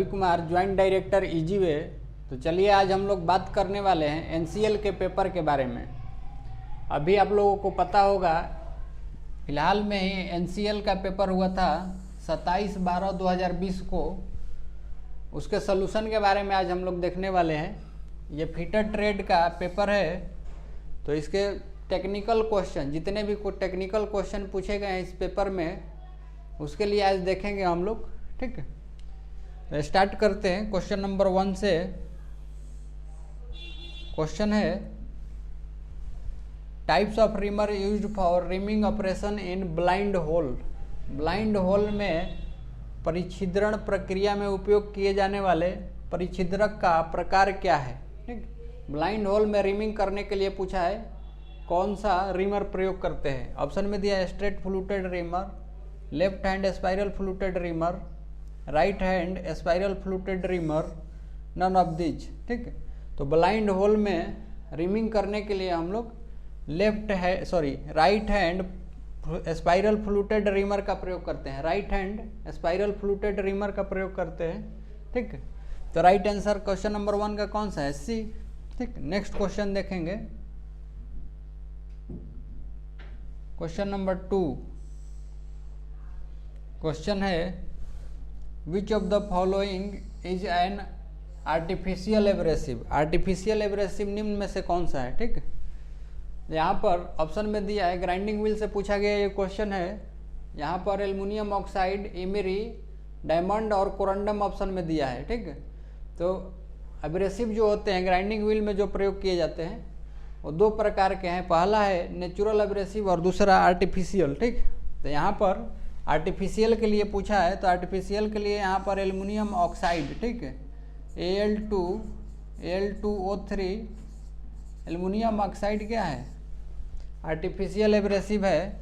Ravi Kumar, joint director ईजीवे। तो चलिए आज हम लोग बात करने वाले हैं एनसीएल के पेपर के बारे में। अभी आप लोगों को पता होगा फिलहाल में ही एनसीएल का पेपर हुआ था 27/12/2020 को। उसके सलूशन के बारे में आज हम लोग देखने वाले हैं। ये फीटर ट्रेड का पेपर है, तो इसके टेक्निकल क्वेश्चन, जितने भी टेक्निकल क्वेश्चन पूछे गए हैं इस पेपर में, उसके लिए आज देखेंगे हम लोग। ठीक है, तो स्टार्ट करते हैं क्वेश्चन नंबर 1 से। क्वेश्चन है types of reamer used for rhyming operation in blind hole. Blind hole में परिछिद्रण प्रक्रिया में उपयोग किए जाने वाले परिछिद्रक का प्रकार क्या है। ठीक, ब्लाइंड होल में रिमिंग करने के लिए पूछा है कौन सा रिमर प्रयोग करते हैं। ऑप्शन में दिया है straight fluted reamer, left hand spiral fluted reamer, right hand spiral fluted reamer, none of these. ठीक है, तो ब्लाइंड होल में रिमिंग करने के लिए हम लोग right hand spiral fluted reamer का प्रयोग करते हैं। Right hand spiral fluted reamer का प्रयोग करते हैं। ठीक है, तो राइट आंसर क्वेश्चन नंबर 1 का कौन सा है? सी। ठीक, नेक्स्ट क्वेश्चन देखेंगे। Question number 2। क्वेश्चन है which of the following is an artificial abrasive. Artificial abrasive निम्न में से कौन सा है? ठीक, यहाँ पर ऑप्शन में दिया है ग्राइंडिंग व्हील से पूछा गया ये क्वेश्चन है। यहाँ पर एल्युमिनियम ऑक्साइड, इमरी, डायमंड और कोरंडम ऑप्शन में दिया है। ठीक है, तो एब्रेसिव जो होते हैं ग्राइंडिंग व्हील में जो प्रयोग किए जाते हैं वो 2 प्रकार के हैं। पहला है नेचुरल एब्रेसिव और दूसरा आर्टिफिशियल। ठीक, तो यहाँ पर आर्टिफिशियल के लिए पूछा है, तो आर्टिफिशियल के लिए यहाँ पर एल्युमिनियम ऑक्साइड, ठीक है, Al2O3 एल्युमिनियम ऑक्साइड क्या है? आर्टिफिशियल एब्रेसिव है।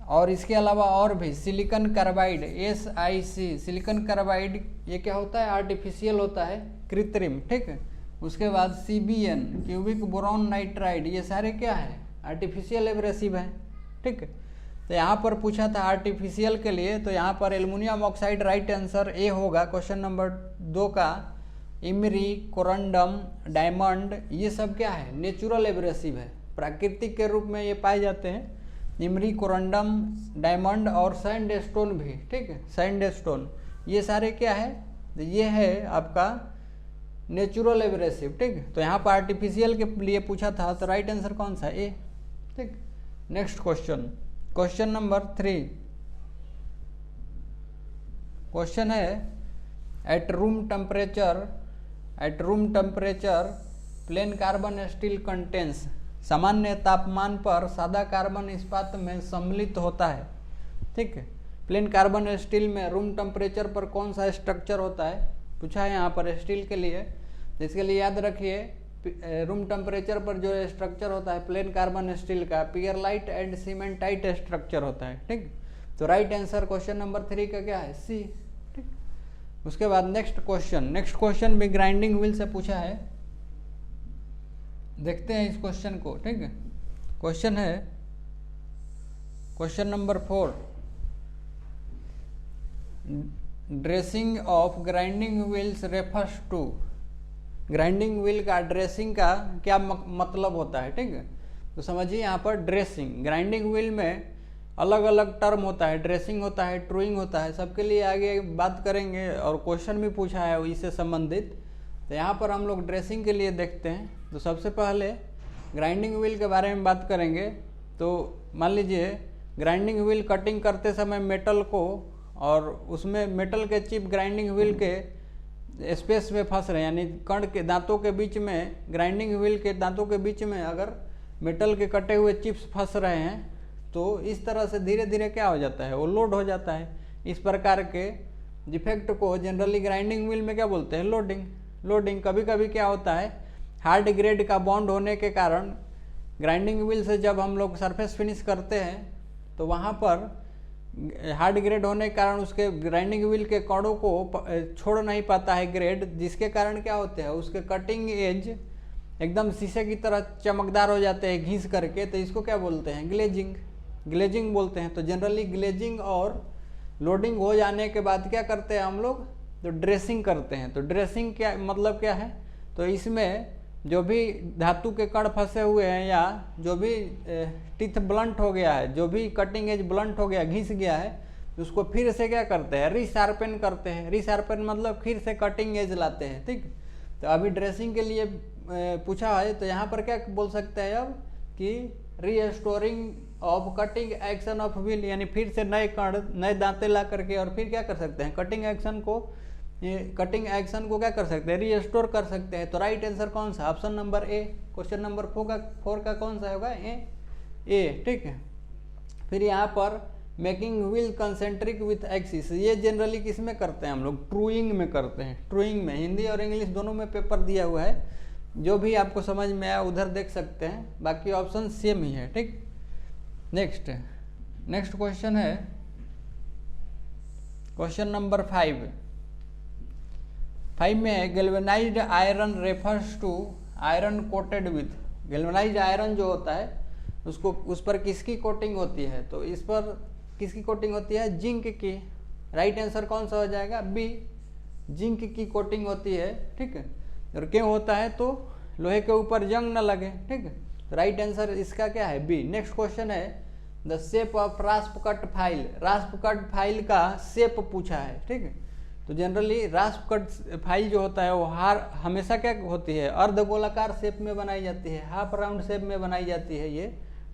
और इसके अलावा और भी silicon carbide, SiC, silicon carbide, ये क्या होता है? आर्टिफिशियल होता है, कृत्रिम। ठीक है, उसके बाद CBN, क्यूबिक बोरॉन नाइट्राइड, ये सारे क्या है? आर्टिफिशियल एब्रेसिव है। ठीक है, तो यहाँ पर पूछा था आर्टिफिशियल के लिए, तो यहाँ पर एल्युमिनियम ऑक्साइड राइट आंसर ए होगा क्वेश्चन नंबर 2 का। इमरी, कोरंडम, डायमंड, ये सब क्या है? नेचुरल एब्रेसिव है, प्राकृतिक के रूप में ये पाए जाते हैं। इमरी, कोरंडम, डायमंड और सैंडस्टोन भी। ठीक है, सैंडस्टोन, ये सारे क्या है? तो ये है आपका नेचुरल एब्रेसिव। ठीक, तो यहाँ पर आर्टिफिशियल के लिए पूछा था, तो राइट आंसर कौन सा? ए। ठीक, next question, question number 3। Question है at room temperature plain carbon steel contains. सामान्य तापमान पर सादा कार्बन इस्पात में सम्मिलित होता है। ठीक है, प्लेन कार्बन स्टील में रूम टेम्परेचर पर कौन सा स्ट्रक्चर होता है पूछा है यहाँ पर स्टील के लिए। इसके लिए याद रखिए रूम टेम्परेचर पर जो स्ट्रक्चर होता है प्लेन कार्बन स्टील का पियरलाइट एंड सीमेंटाइट स्ट्रक्चर होता है। ठीक, तो राइट आंसर क्वेश्चन नंबर 3 का क्या है? सी। ठीक, उसके बाद नेक्स्ट क्वेश्चन भी ग्राइंडिंग व्हील से पूछा है, देखते हैं इस क्वेश्चन को। ठीक है, क्वेश्चन है question number 4। Dressing of grinding wheels refers to. Grinding wheel का ड्रेसिंग का क्या मतलब होता है? ठीक है, तो समझिए यहाँ पर ड्रेसिंग, ग्राइंडिंग व्हील में अलग अलग टर्म होता है, ड्रेसिंग होता है, ट्रूइंग होता है, सबके लिए आगे बात करेंगे और क्वेश्चन भी पूछा है इससे संबंधित। तो यहाँ पर हम लोग ड्रेसिंग के लिए देखते हैं। तो सबसे पहले ग्राइंडिंग व्हील के बारे में बात करेंगे। तो मान लीजिए ग्राइंडिंग व्हील कटिंग करते समय मेटल को, और उसमें मेटल के चिप ग्राइंडिंग व्हील के स्पेस में फंस रहे हैं, यानी कण के दांतों के बीच में, ग्राइंडिंग व्हील के दांतों के बीच में अगर मेटल के कटे हुए चिप्स फंस रहे हैं तो इस तरह से धीरे धीरे क्या हो जाता है? वो लोड हो जाता है। इस प्रकार के डिफेक्ट को जनरली ग्राइंडिंग व्हील में क्या बोलते हैं? लोडिंग। कभी कभी क्या होता है, हार्ड ग्रेड का बॉन्ड होने के कारण ग्राइंडिंग व्हील से जब हम लोग सरफेस फिनिश करते हैं तो वहाँ पर हार्ड ग्रेड होने के कारण उसके ग्राइंडिंग व्हील के कणों को छोड़ नहीं पाता है ग्रेड, जिसके कारण क्या होते हैं, उसके कटिंग एज एकदम शीशे की तरह चमकदार हो जाते हैं घिस करके। तो इसको क्या बोलते हैं? ग्लेजिंग बोलते हैं। तो जनरली ग्लेजिंग और लोडिंग हो जाने के बाद क्या करते हैं हम लोग, तो ड्रेसिंग करते हैं। तो ड्रेसिंग क्या मतलब क्या है, तो इसमें जो भी धातु के कण फंसे हुए हैं या जो भी टीथ ब्लंट हो गया है, जो भी कटिंग एज ब्लंट हो गया, घिस गया है, उसको फिर से क्या करते हैं, रीशार्पन करते हैं। रीशार्पन मतलब फिर से कटिंग एज लाते हैं, ठीक। तो अभी ड्रेसिंग के लिए पूछा है, तो यहाँ पर क्या बोल सकते हैं अब कि restoring of cutting action of wheel, यानी फिर से नए कण नए दांते ला करके और फिर क्या कर सकते हैं, कटिंग एक्शन को क्या कर सकते हैं, रीस्टोर कर सकते हैं। तो राइट आंसर कौन सा, option number A. Question number 4 का कौन सा होगा, ए, ठीक है। फिर यहाँ पर making wheel concentric with axis, ये जनरली किस में करते हैं हम लोग, ट्रूइंग में करते हैं। ट्रूइंग में हिंदी और इंग्लिश दोनों में पेपर दिया हुआ है, जो भी आपको समझ में आया उधर देख सकते हैं, बाकी ऑप्शन सेम ही है, ठीक। नेक्स्ट क्वेश्चन है क्वेश्चन नंबर 5 में galvanized iron refers to iron coated with. Galvanized iron जो होता है उसको उस पर किसकी कोटिंग होती है, तो इस पर किसकी कोटिंग होती है, जिंक की। राइट आंसर कौन सा हो जाएगा, बी, जिंक की कोटिंग होती है, ठीक है। और क्यों होता है, तो लोहे के ऊपर जंग न लगे, ठीक है। तो राइट आंसर इसका क्या है, बी। नेक्स्ट क्वेश्चन है the shape of रास्प cut file. रास्प cut file का शेप पूछा है, ठीक है। तो जनरली रास्प कट फाइल जो होता है वो हमेशा क्या होती है, अर्धगोलाकार शेप में बनाई जाती है, हाफ राउंड शेप में बनाई जाती है ये,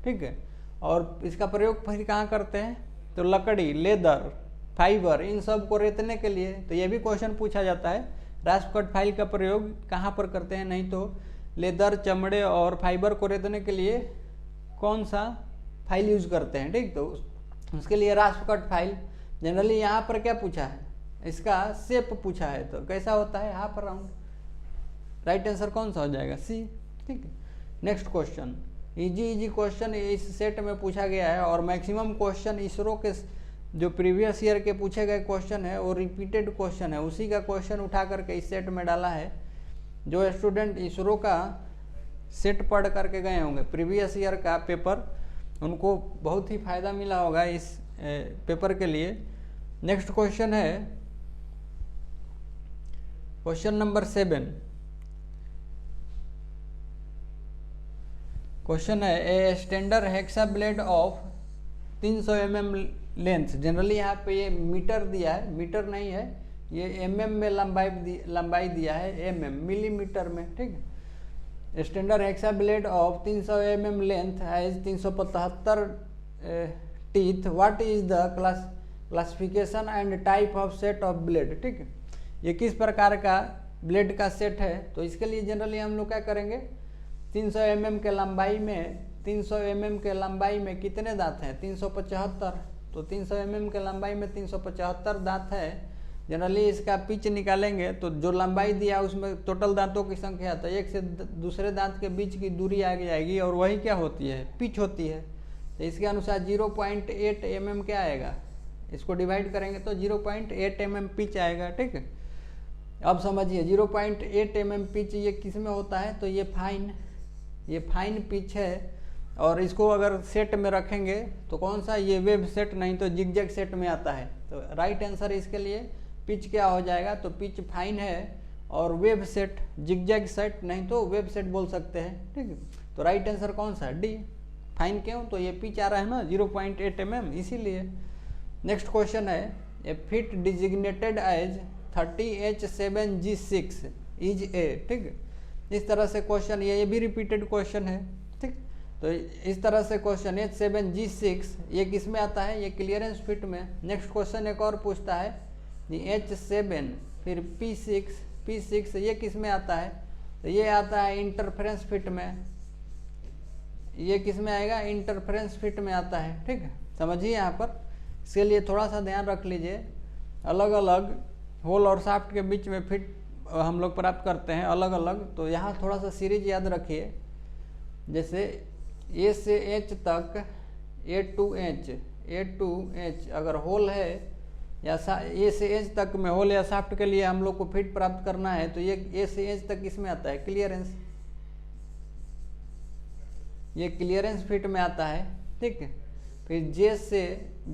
ठीक है। और इसका प्रयोग फिर कहाँ करते हैं, तो लकड़ी, लेदर, फाइबर, इन सब को रेतने के लिए। तो ये भी क्वेश्चन पूछा जाता है, रास्प कट फाइल का प्रयोग कहाँ पर करते हैं, नहीं तो लेदर, चमड़े और फाइबर को रेतने के लिए कौन सा फाइल यूज करते हैं, ठीक। तो उसके लिए रास्प कट फाइल। जनरली यहाँ पर क्या पूछा है, इसका शेप पूछा है, तो कैसा होता है, हाफ राउंड। राइट आंसर कौन सा हो जाएगा, सी, ठीक है। नेक्स्ट क्वेश्चन, इजी क्वेश्चन इस सेट में पूछा गया है, और मैक्सिमम क्वेश्चन इसरो के जो प्रीवियस ईयर के पूछे गए क्वेश्चन है वो रिपीटेड क्वेश्चन है, उसी का क्वेश्चन उठा करके इस सेट में डाला है। जो स्टूडेंट इसरो का सेट पढ़ करके गए होंगे प्रीवियस ईयर का पेपर, उनको बहुत ही फायदा मिला होगा इस पेपर के लिए। नेक्स्ट क्वेश्चन है क्वेश्चन नंबर 7। क्वेश्चन है a standard hexa blade of 300 mm length. Generally यहाँ पे ये मीटर दिया है, मीटर नहीं है, ये mm में लंबाई दिया है, mm मिलीमीटर में, ठीक है। Standard hexa blade of 300 mm length has 375 teeth, what is the classification and type of set of blade, ठीक है। ये किस प्रकार का ब्लेड का सेट है, तो इसके लिए जनरली हम लोग क्या करेंगे, 300 mm के लंबाई में 300 mm के लंबाई में कितने दांत हैं, 375। तो 300 mm के लंबाई में 375 दांत है। जनरली इसका पिच निकालेंगे तो जो लंबाई दिया उसमें टोटल दांतों की संख्या, तो एक से दूसरे दांत के बीच की दूरी आ जाएगी, और वही क्या होती है, पिच होती है। तो इसके अनुसार 0.8 mm क्या आएगा, इसको डिवाइड करेंगे तो 0.8 mm पिच आएगा, ठीक है। अब समझिए 0.8 mm पिच ये किस में होता है, तो ये फाइन पिच है, और इसको अगर सेट में रखेंगे तो कौन सा, ये वेब सेट, नहीं तो जिगजैग सेट में आता है। तो राइट आंसर इसके लिए पिच क्या हो जाएगा, तो पिच फाइन है, और वेब सेट जिगजैग सेट, नहीं तो वेब सेट बोल सकते हैं, ठीक है। तो राइट आंसर कौन सा, डी, फाइन। क्यों, तो ये पिच आ रहा है ना 0.8 mm, इसीलिए। नेक्स्ट क्वेश्चन है a fit designated as 30H7G6 is a, ठीक है। इस तरह से क्वेश्चन, ये भी रिपीटेड क्वेश्चन है, ठीक। तो इस तरह से क्वेश्चन H7G6 ये किस में आता है, ये क्लियरेंस फिट में। नेक्स्ट क्वेश्चन एक और पूछता है H7 फिर P6 ये किस में आता है, तो ये आता है इंटरफेरेंस फिट में। ये किस में आएगा, इंटरफेरेंस फिट में आता है, ठीक है। समझिए यहाँ पर, इसके लिए थोड़ा सा ध्यान रख लीजिए, अलग अलग होल और शाफ्ट के बीच में फिट हम लोग प्राप्त करते हैं अलग अलग। तो यहाँ थोड़ा सा सीरीज याद रखिए, जैसे ए से एच तक ए टू एच अगर होल है, या ए से एच तक में होल या शाफ्ट के लिए हम लोग को फिट प्राप्त करना है, तो ये ए से एच तक इसमें आता है क्लियरेंस, ये क्लियरेंस फिट में आता है, ठीक है। फिर जे से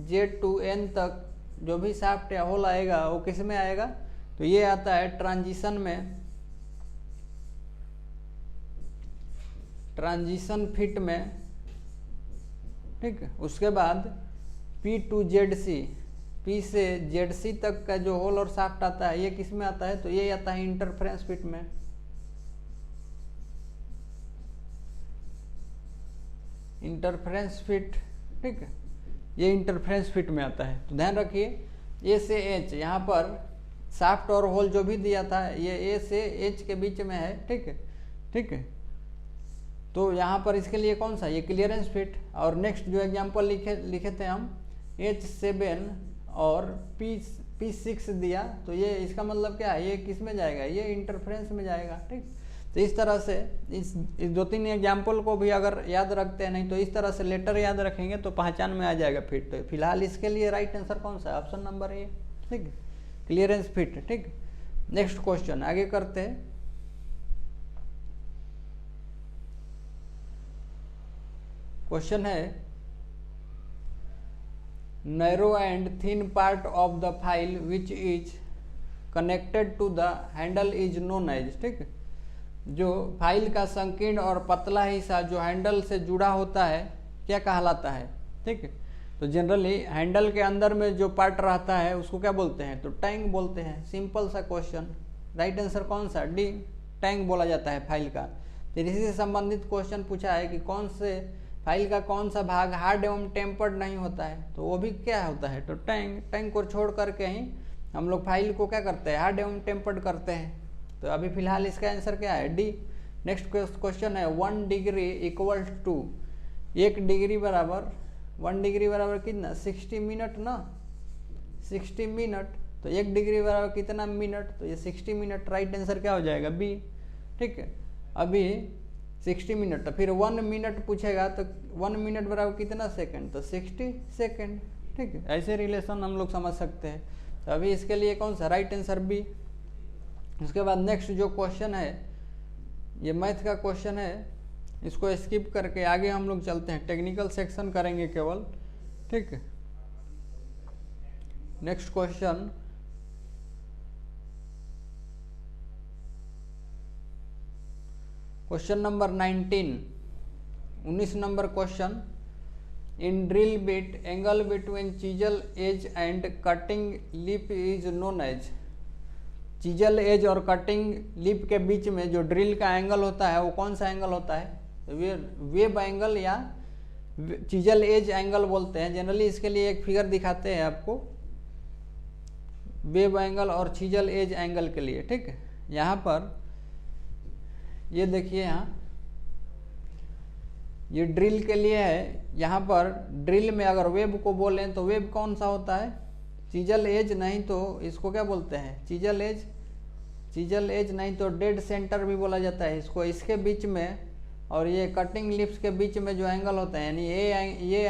J to N तक जो भी शाफ्ट या होल आएगा वो किस में आएगा, तो ये आता है ट्रांजिशन में, ट्रांजिशन फिट में, ठीक है। उसके बाद P टू ZC, P से ZC तक का जो होल और शाफ्ट आता है ये किस में आता है, तो ये आता है इंटरफेरेंस फिट में। इंटरफेरेंस फिट, ठीक है, ये इंटरफेरेंस फिट में आता है। तो ध्यान रखिए A से H, यहाँ पर शाफ्ट और होल जो भी दिया था ये A से H के बीच में है, ठीक है, ठीक है। तो यहाँ पर इसके लिए कौन सा, ये क्लियरेंस फिट। और नेक्स्ट जो एग्जांपल लिखे थे हम H7 और P6 दिया, तो ये इसका मतलब क्या है, ये किस में जाएगा, ये इंटरफेरेंस में जाएगा, ठीक। तो इस तरह से इस 2-3 एग्जाम्पल को भी अगर याद रखते हैं, नहीं तो इस तरह से लेटर याद रखेंगे तो पहचान में आ जाएगा फिट। तो फिलहाल इसके लिए राइट आंसर कौन सा है, ऑप्शन नंबर ए, ठीक है, क्लियरेंस फिट, ठीक। नेक्स्ट क्वेश्चन आगे करते हैं। क्वेश्चन है narrow and thin part of the file which is connected to the handle is known as, ठीक है। जो फाइल का संकीर्ण और पतला हिस्सा जो हैंडल से जुड़ा होता है क्या कहलाता है, ठीक है। तो जनरली हैंडल के अंदर में जो पार्ट रहता है उसको क्या बोलते हैं, तो टैंक बोलते हैं। सिंपल सा क्वेश्चन, राइट आंसर कौन सा, डी, टैंक बोला जाता है फाइल का। तो इसी से संबंधित क्वेश्चन पूछा है कि कौन से फाइल का कौन सा भाग हार्ड एवं टेम्पर्ड नहीं होता है, तो वो भी क्या होता है, तो टैंक। टैंक को छोड़ करके ही हम लोग फाइल को क्या करते हैं, हार्ड एवं टेम्पर्ड करते हैं। तो अभी फिलहाल इसका आंसर क्या है, डी। नेक्स्ट क्वेश्चन है 1 डिग्री इक्वल टू, 1 डिग्री बराबर, 1 डिग्री बराबर कितना, 60 मिनट ना, 60 मिनट। तो 1 डिग्री बराबर कितना मिनट, तो ये 60 मिनट। राइट आंसर क्या हो जाएगा, बी, ठीक है। अभी 60 मिनट, तो फिर 1 मिनट पूछेगा तो 1 मिनट बराबर कितना सेकंड, तो 60 सेकंड, ठीक है। ऐसे रिलेशन हम लोग समझ सकते हैं। तो अभी इसके लिए कौन सा, राइट आंसर बी। उसके बाद नेक्स्ट जो क्वेश्चन है ये मैथ का क्वेश्चन है, इसको स्किप करके आगे हम लोग चलते हैं, टेक्निकल सेक्शन करेंगे केवल, ठीक है। Next question question number 19 number question. In drill bit angle between chisel edge and cutting lip is known as. Chisel edge और कटिंग लिप के बीच में जो ड्रिल का एंगल होता है वो कौन सा एंगल होता है, वेब एंगल या चीजल एज एंगल बोलते हैं। जनरली इसके लिए एक फिगर दिखाते हैं आपको, वेब एंगल और चीजल एज एंगल के लिए, ठीक है। यहाँ पर ये देखिए, यहाँ ये ड्रिल के लिए है। यहाँ पर ड्रिल में अगर वेब को बोलें तो वेब कौन सा होता है, चीजल एज, नहीं तो इसको क्या बोलते हैं, चीजल एज। चीजल एज नहीं तो डेड सेंटर भी बोला जाता है इसको। इसके बीच में और ये कटिंग लिप्स के बीच में जो एंगल होता है, यानी ये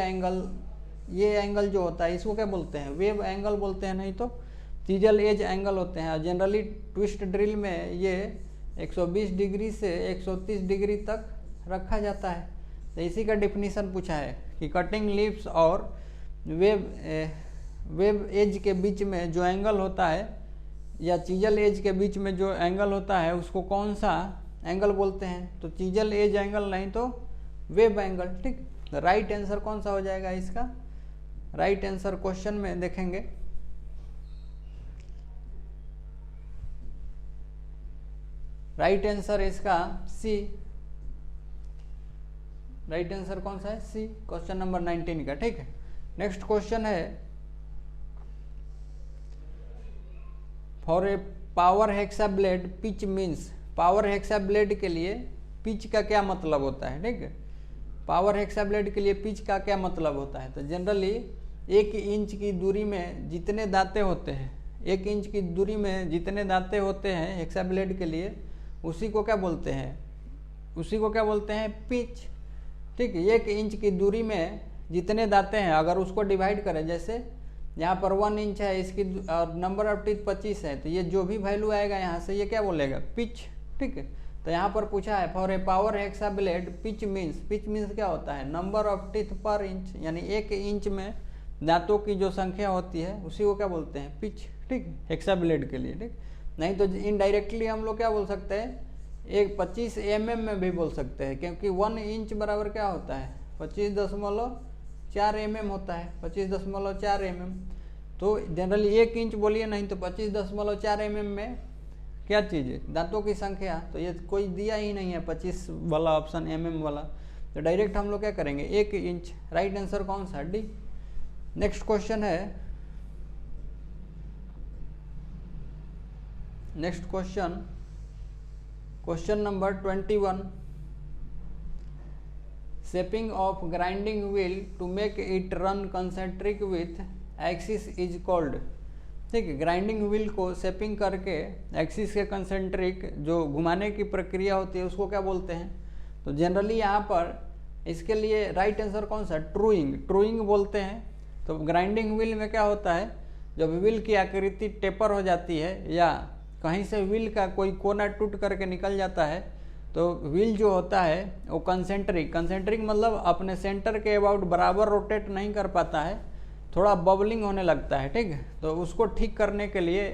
एंगल जो होता है इसको क्या बोलते हैं, वेब एंगल बोलते हैं, नहीं तो चीजल एज एंगल होते हैं। जनरली ट्विस्ट ड्रिल में ये 120 डिग्री से 130 डिग्री तक रखा जाता है। तो इसी का डिफिनीशन पूछा है कि कटिंग लिप्स और वेब एज के बीच में जो एंगल होता है या चीजल एज के बीच में जो एंगल होता है उसको कौन सा एंगल बोलते हैं, तो चीजल एज एंगल नहीं तो वेब एंगल, ठीक। तो राइट आंसर कौन सा हो जाएगा इसका, राइट आंसर क्वेश्चन में देखेंगे, राइट आंसर इसका सी। राइट आंसर कौन सा है, सी, क्वेश्चन नंबर 19 का, ठीक है। नेक्स्ट क्वेश्चन है for a power hacksaw blade pitch means. Power hacksaw blade के लिए पिच का क्या मतलब होता है, ठीक है। पावर हेक्साब्लेड के लिए पिच का क्या मतलब होता है, तो जनरली 1 इंच की दूरी में जितने दांते होते हैं, 1 इंच की दूरी में जितने दांते होते हैं हेक्साब्लेड के लिए, उसी को क्या बोलते हैं, उसी को क्या बोलते हैं, पिच, ठीक है। 1 इंच की दूरी में जितने दांते हैं अगर उसको डिवाइड करें, जैसे यहाँ पर 1 इंच है इसकी और नंबर ऑफ टीथ 25 है, तो ये जो भी वैल्यू आएगा यहाँ से ये क्या बोलेगा, पिच, ठीक है। तो यहाँ पर पूछा है for a power hacksaw blade pitch means. Pitch means क्या होता है, number of teeth per inch, यानी 1 इंच में दांतों की जो संख्या होती है उसी को क्या बोलते हैं, पिच, ठीक, हेक्साब्लेड के लिए, ठीक। नहीं तो इनडायरेक्टली हम लोग क्या बोल सकते हैं, एक 25 mm में भी बोल सकते हैं, क्योंकि 1 इंच बराबर क्या होता है 25.4 mm होता है, 25.4 mm। तो जनरली 1 इंच बोलिए, नहीं तो 25.4 mm में क्या चीज़ है, दांतों की संख्या। तो ये कोई दिया ही नहीं है 25 वाला ऑप्शन, mm वाला, तो डायरेक्ट हम लोग क्या करेंगे 1 इंच। राइट आंसर कौन सा, डी। नेक्स्ट क्वेश्चन है, next question number 21। Shaping of grinding wheel to make it run concentric with axis is called. ठीक है, ग्राइंडिंग व्हील को शेपिंग करके एक्सिस के कंसेंट्रिक जो घुमाने की प्रक्रिया होती है उसको क्या बोलते हैं। तो जनरली यहाँ पर इसके लिए राइट आंसर कौन सा, ट्रूइंग, ट्रूइंग बोलते हैं। तो ग्राइंडिंग व्हील में क्या होता है, जब व्हील की आकृति टेपर हो जाती है या कहीं से व्हील का कोई कोना टूट करके निकल जाता है, तो व्हील जो होता है वो कंसेंट्रिक, कंसेंट्रिक मतलब अपने सेंटर के अबाउट बराबर रोटेट नहीं कर पाता है, थोड़ा बबलिंग होने लगता है। ठीक है, तो उसको ठीक करने के लिए,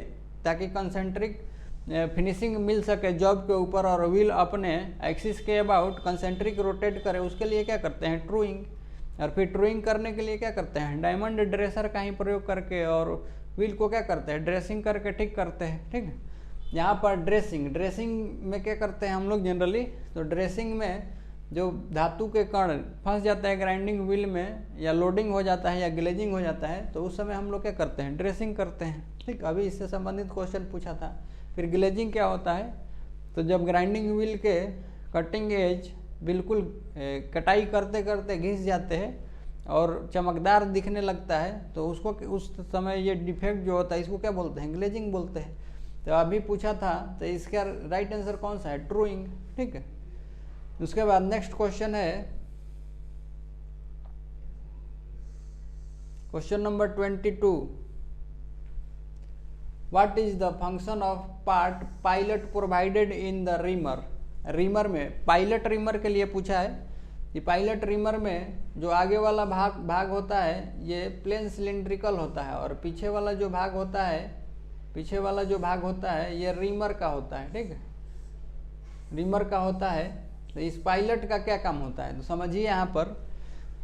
ताकि कंसेंट्रिक फिनिशिंग मिल सके जॉब के ऊपर और व्हील अपने एक्सिस के अबाउट कंसेंट्रिक रोटेट करे, उसके लिए क्या करते हैं, ट्रूइंग। और फिर ट्रूइंग करने के लिए क्या करते हैं, डायमंड ड्रेसर का ही प्रयोग करके और व्हील को क्या करते हैं, ड्रेसिंग करके ठीक करते हैं। ठीक है, यहाँ पर ड्रेसिंग, ड्रेसिंग में क्या करते हैं हम लोग जनरली, तो ड्रेसिंग में जो धातु के कण फंस जाता है ग्राइंडिंग व्हील में, या लोडिंग हो जाता है या ग्लेजिंग हो जाता है, तो उस समय हम लोग क्या करते हैं, ड्रेसिंग करते हैं। ठीक, अभी इससे संबंधित क्वेश्चन पूछा था। फिर ग्लेजिंग क्या होता है, तो जब ग्राइंडिंग व्हील के कटिंग एज बिल्कुल कटाई करते करते घिस जाते हैं और चमकदार दिखने लगता है, तो उसको उस समय ये डिफेक्ट जो होता है इसको क्या बोलते हैं, ग्लेजिंग बोलते हैं। तो अभी पूछा था, तो इसका राइट आंसर कौन सा है, ट्रूइंग। ठीक है, उसके बाद नेक्स्ट क्वेश्चन है question number 22। What is the function of part pilot provided in the reamer. Reamer में पायलट रीमर के लिए पूछा है कि पायलट रीमर में जो आगे वाला भाग होता है ये प्लेन सिलिंड्रिकल होता है, और पीछे वाला जो भाग होता है ये रीमर का होता है। ठीक है, रीमर का होता है। तो इस पायलट का क्या काम होता है, तो समझिए यहाँ पर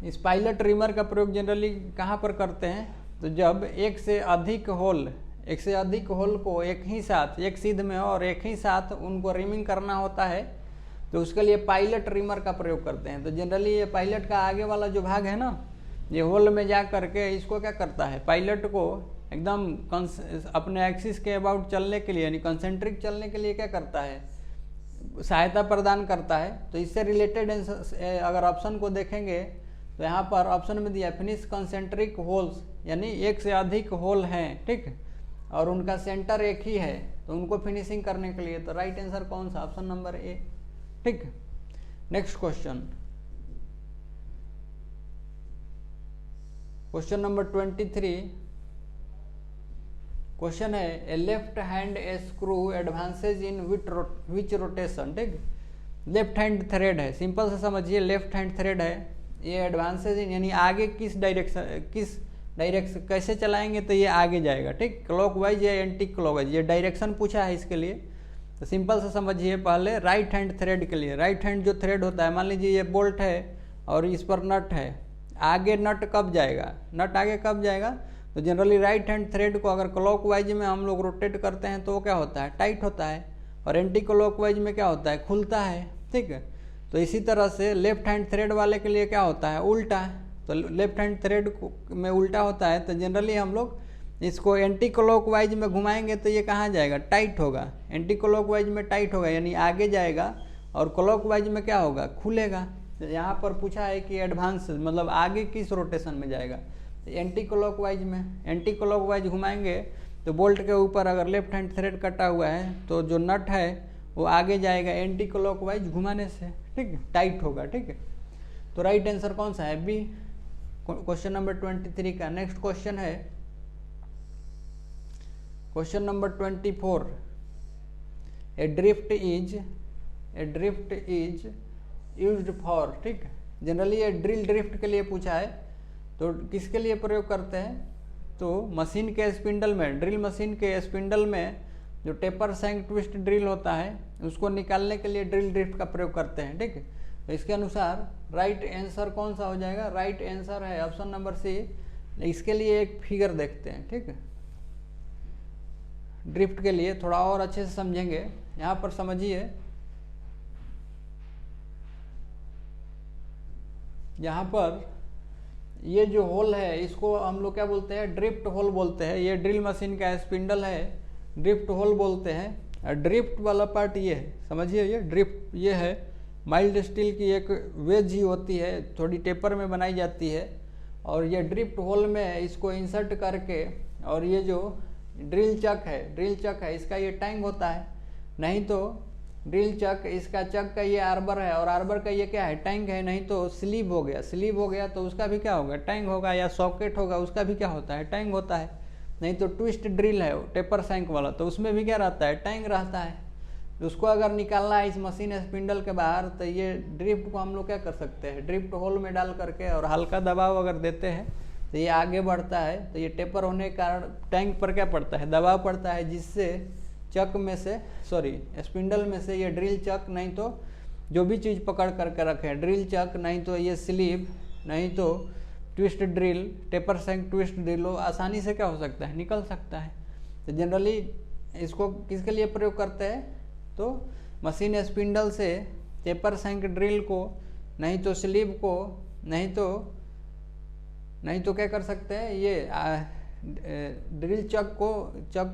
इस पायलट रीमर का प्रयोग जनरली कहाँ पर करते हैं, तो जब एक से अधिक होल को एक ही साथ, एक सीध में और एक ही साथ उनको रिमिंग करना होता है, तो उसके लिए पायलट रीमर का प्रयोग करते हैं। तो जनरली ये पायलट का आगे वाला जो भाग है ना, ये होल में जा करके इसको क्या करता है, पायलट को एकदम अपने एक्सिस के अबाउट चलने के लिए, यानी कंसेंट्रिक चलने के लिए क्या करता है, सहायता प्रदान करता है। तो इससे रिलेटेड अगर ऑप्शन को देखेंगे तो यहाँ पर ऑप्शन में दिया फिनिश कंसेंट्रिक होल्स, यानी एक से अधिक होल हैं। ठीक, और उनका सेंटर एक ही है, तो उनको फिनिशिंग करने के लिए। तो राइट आंसर कौन सा, ऑप्शन नंबर ए। ठीक, नेक्स्ट क्वेश्चन नंबर 23। क्वेश्चन है a left hand screw advances in which rotation. ठीक, लेफ्ट हैंड थ्रेड है, सिंपल से समझिए, लेफ्ट हैंड थ्रेड है, ये एडवांसेज इन यानी आगे किस डायरेक्शन कैसे चलाएंगे तो ये आगे जाएगा। ठीक, क्लॉकवाइज या एंटी क्लॉकवाइज, ये डायरेक्शन पूछा है इसके लिए। तो सिंपल से समझिए, पहले राइट हैंड थ्रेड के लिए, राइट हैंड जो थ्रेड होता है, मान लीजिए ये बोल्ट है और इस पर नट है, आगे नट कब जाएगा, नट आगे कब जाएगा, तो जनरली राइट हैंड थ्रेड को अगर क्लॉकवाइज में हम लोग रोटेट करते हैं तो वो क्या होता है, टाइट होता है, और एंटी क्लॉकवाइज में क्या होता है, खुलता है। ठीक है, तो इसी तरह से लेफ्ट हैंड थ्रेड वाले के लिए क्या होता है, उल्टा। तो लेफ्ट हैंड थ्रेड में उल्टा होता है, तो जनरली हम लोग इसको एंटी क्लॉकवाइज में घुमाएंगे तो ये कहाँ जाएगा, टाइट होगा, एंटी क्लॉकवाइज में टाइट होगा यानी आगे जाएगा, और क्लॉकवाइज में क्या होगा, खुलेगा। तो यहाँ पर पूछा है कि एडवांस मतलब आगे किस रोटेशन में जाएगा, तो एंटी क्लॉकवाइज में। एंटी क्लॉकवाइज घुमाएंगे तो बोल्ट के ऊपर अगर लेफ्ट हैंड थ्रेड कटा हुआ है तो जो नट है वो आगे जाएगा एंटी क्लॉकवाइज घुमाने से। ठीक है, टाइट होगा। ठीक है, तो राइट आंसर कौन सा है, बी, क्वेश्चन नंबर 23 का। नेक्स्ट क्वेश्चन है question number 24। A drift is used for. ठीक, जनरली ये ड्रिल ड्रिफ्ट के लिए पूछा है, तो किसके लिए प्रयोग करते हैं, तो मशीन के स्पिंडल में, ड्रिल मशीन के स्पिंडल में जो टेपर सैंक ट्विस्ट ड्रिल होता है उसको निकालने के लिए ड्रिल ड्रिफ्ट का प्रयोग करते हैं, ठीक है। तो इसके अनुसार राइट आंसर कौन सा हो जाएगा? राइट आंसर है ऑप्शन नंबर सी। इसके लिए एक फिगर देखते हैं, ठीक है। ड्रिफ्ट के लिए थोड़ा और अच्छे से समझेंगे, यहाँ पर समझिए। यहाँ पर ये जो होल है इसको हम लोग क्या बोलते हैं? ड्रिफ्ट होल बोलते हैं। ये ड्रिल मशीन का स्पिंडल है, ड्रिफ्ट होल बोलते हैं। ड्रिफ्ट वाला पार्ट ये है, समझिए। ये ड्रिफ्ट ये है, माइल्ड स्टील की एक वेज ही होती है, थोड़ी टेपर में बनाई जाती है। और ये ड्रिफ्ट होल में इसको इंसर्ट करके, और ये जो ड्रिल चक है इसका ये टैंक होता है। नहीं तो ड्रिल चक, इसका चक का ये आर्बर है और आर्बर का ये क्या है? टैंक है। नहीं तो स्लीव हो गया तो उसका भी क्या होगा? टैंक होगा। या सॉकेट होगा, उसका भी क्या होता है? टैंक होता है। नहीं तो ट्विस्ट ड्रिल है टेपर सैंक वाला, तो उसमें भी क्या रहता है? टैंक रहता है। तो उसको अगर निकालना है इस मशीन स्पिंडल के बाहर, तो ये ड्रिफ्ट को हम लोग क्या कर सकते हैं? ड्रिफ्ट होल में डाल करके और हल्का दबाव अगर देते हैं तो ये आगे बढ़ता है। तो ये टेपर होने के कारण टैंक पर क्या पड़ता है? दबाव पड़ता है, जिससे चक में से स्पिंडल में से ये ड्रिल चक, नहीं तो जो भी चीज़ पकड़ करके रखे, ड्रिल चक, नहीं तो ये स्लीव, नहीं तो twist drill, taper shank twist drill, आसानी से क्या हो सकता है? निकल सकता है। तो जनरली इसको किसके लिए प्रयोग करते हैं? तो मशीन स्पिंडल से टेपर सैंक ड्रिल को, नहीं तो स्लीव को, नहीं तो क्या कर सकते हैं? ये ड्रिल चक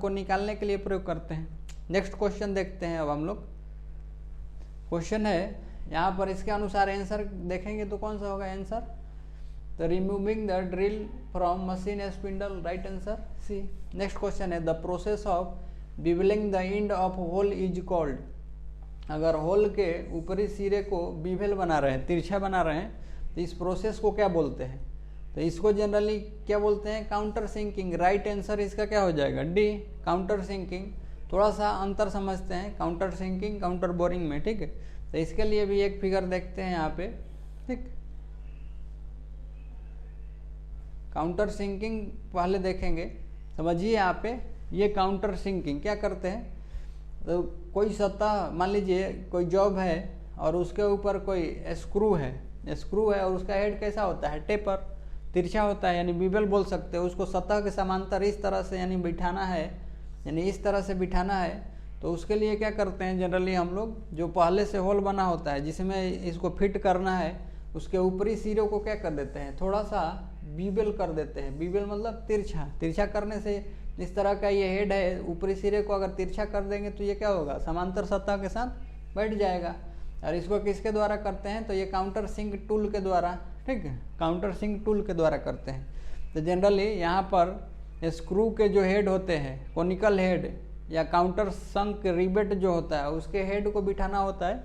को निकालने के लिए प्रयोग करते हैं। नेक्स्ट क्वेश्चन देखते हैं अब हम लोग। क्वेश्चन है यहाँ पर, इसके अनुसार आंसर देखेंगे तो कौन सा होगा आंसर? तो removing the drill from machine spindle, right answer C. Next question है, the process of bevelling the end of hole is called. अगर होल के ऊपरी सिरे को बिवेल बना रहे हैं, तिरछा बना रहे हैं, तो इस प्रोसेस को क्या बोलते हैं? तो इसको जनरली क्या बोलते हैं? Counter sinking. राइट आंसर इसका क्या हो जाएगा? D, counter sinking. थोड़ा सा अंतर समझते हैं काउंटर सिंकिंग काउंटर बोरिंग में, ठीक है। तो इसके लिए भी एक फिगर देखते हैं यहाँ पे, ठीक। काउंटर सिंकिंग पहले देखेंगे, समझिए। यहाँ पे ये काउंटर सिंकिंग क्या करते हैं? तो कोई सतह, मान लीजिए कोई जॉब है और उसके ऊपर कोई स्क्रू है और उसका हेड कैसा होता है? टेपर, तिरछा होता है, यानी बीबल बोल सकते हो। उसको सतह के समांतर इस तरह से यानी बिठाना है, यानी इस तरह से बिठाना है। तो उसके लिए क्या करते हैं जनरली हम लोग? जो पहले से होल बना होता है जिसमें इसको फिट करना है, उसके ऊपरी सिरों को क्या कर देते हैं? थोड़ा सा बीबल कर देते हैं। बीबल मतलब तिरछा करने से इस तरह का ये हेड है, ऊपरी सिरे को अगर तिरछा कर देंगे तो ये क्या होगा? समांतर सतह के साथ बैठ जाएगा। और इसको किसके द्वारा करते हैं? तो ये काउंटर सिंक टूल के द्वारा, ठीक है, काउंटर सिंक टूल के द्वारा करते हैं। तो जनरली यहाँ पर स्क्रू के जो हेड होते हैं, कोनिकल हेड या काउंटर संक रिबेट जो होता है, उसके हेड को बिठाना होता है।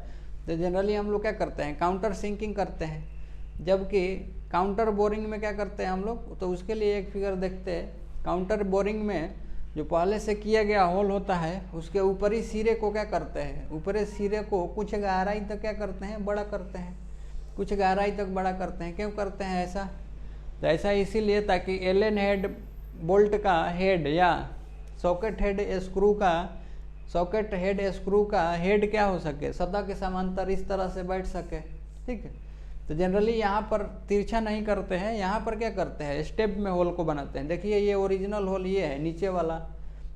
तो जनरली हम लोग क्या करते हैं? काउंटर सिंकिंग करते हैं। जबकि काउंटर बोरिंग में क्या करते हैं हम लोग? तो उसके लिए एक फिगर देखते हैं। काउंटर बोरिंग में जो पहले से किया गया होल होता है, उसके ऊपरी सिरे को क्या करते हैं? ऊपरी सिरे को कुछ गहराई तक क्या करते हैं? बड़ा करते हैं। कुछ गहराई तक बड़ा करते हैं। क्यों करते हैं ऐसा? तो ऐसा इसीलिए ताकि एलन हेड बोल्ट का हेड या सॉकेट हेड स्क्रू का हेड क्या हो सके? सतह के समांतर इस तरह से बैठ सके, ठीक है। तो जनरली यहाँ पर तिरछा नहीं करते हैं, यहाँ पर क्या करते हैं? स्टेप में होल को बनाते हैं। देखिए ये ओरिजिनल होल ये है नीचे वाला,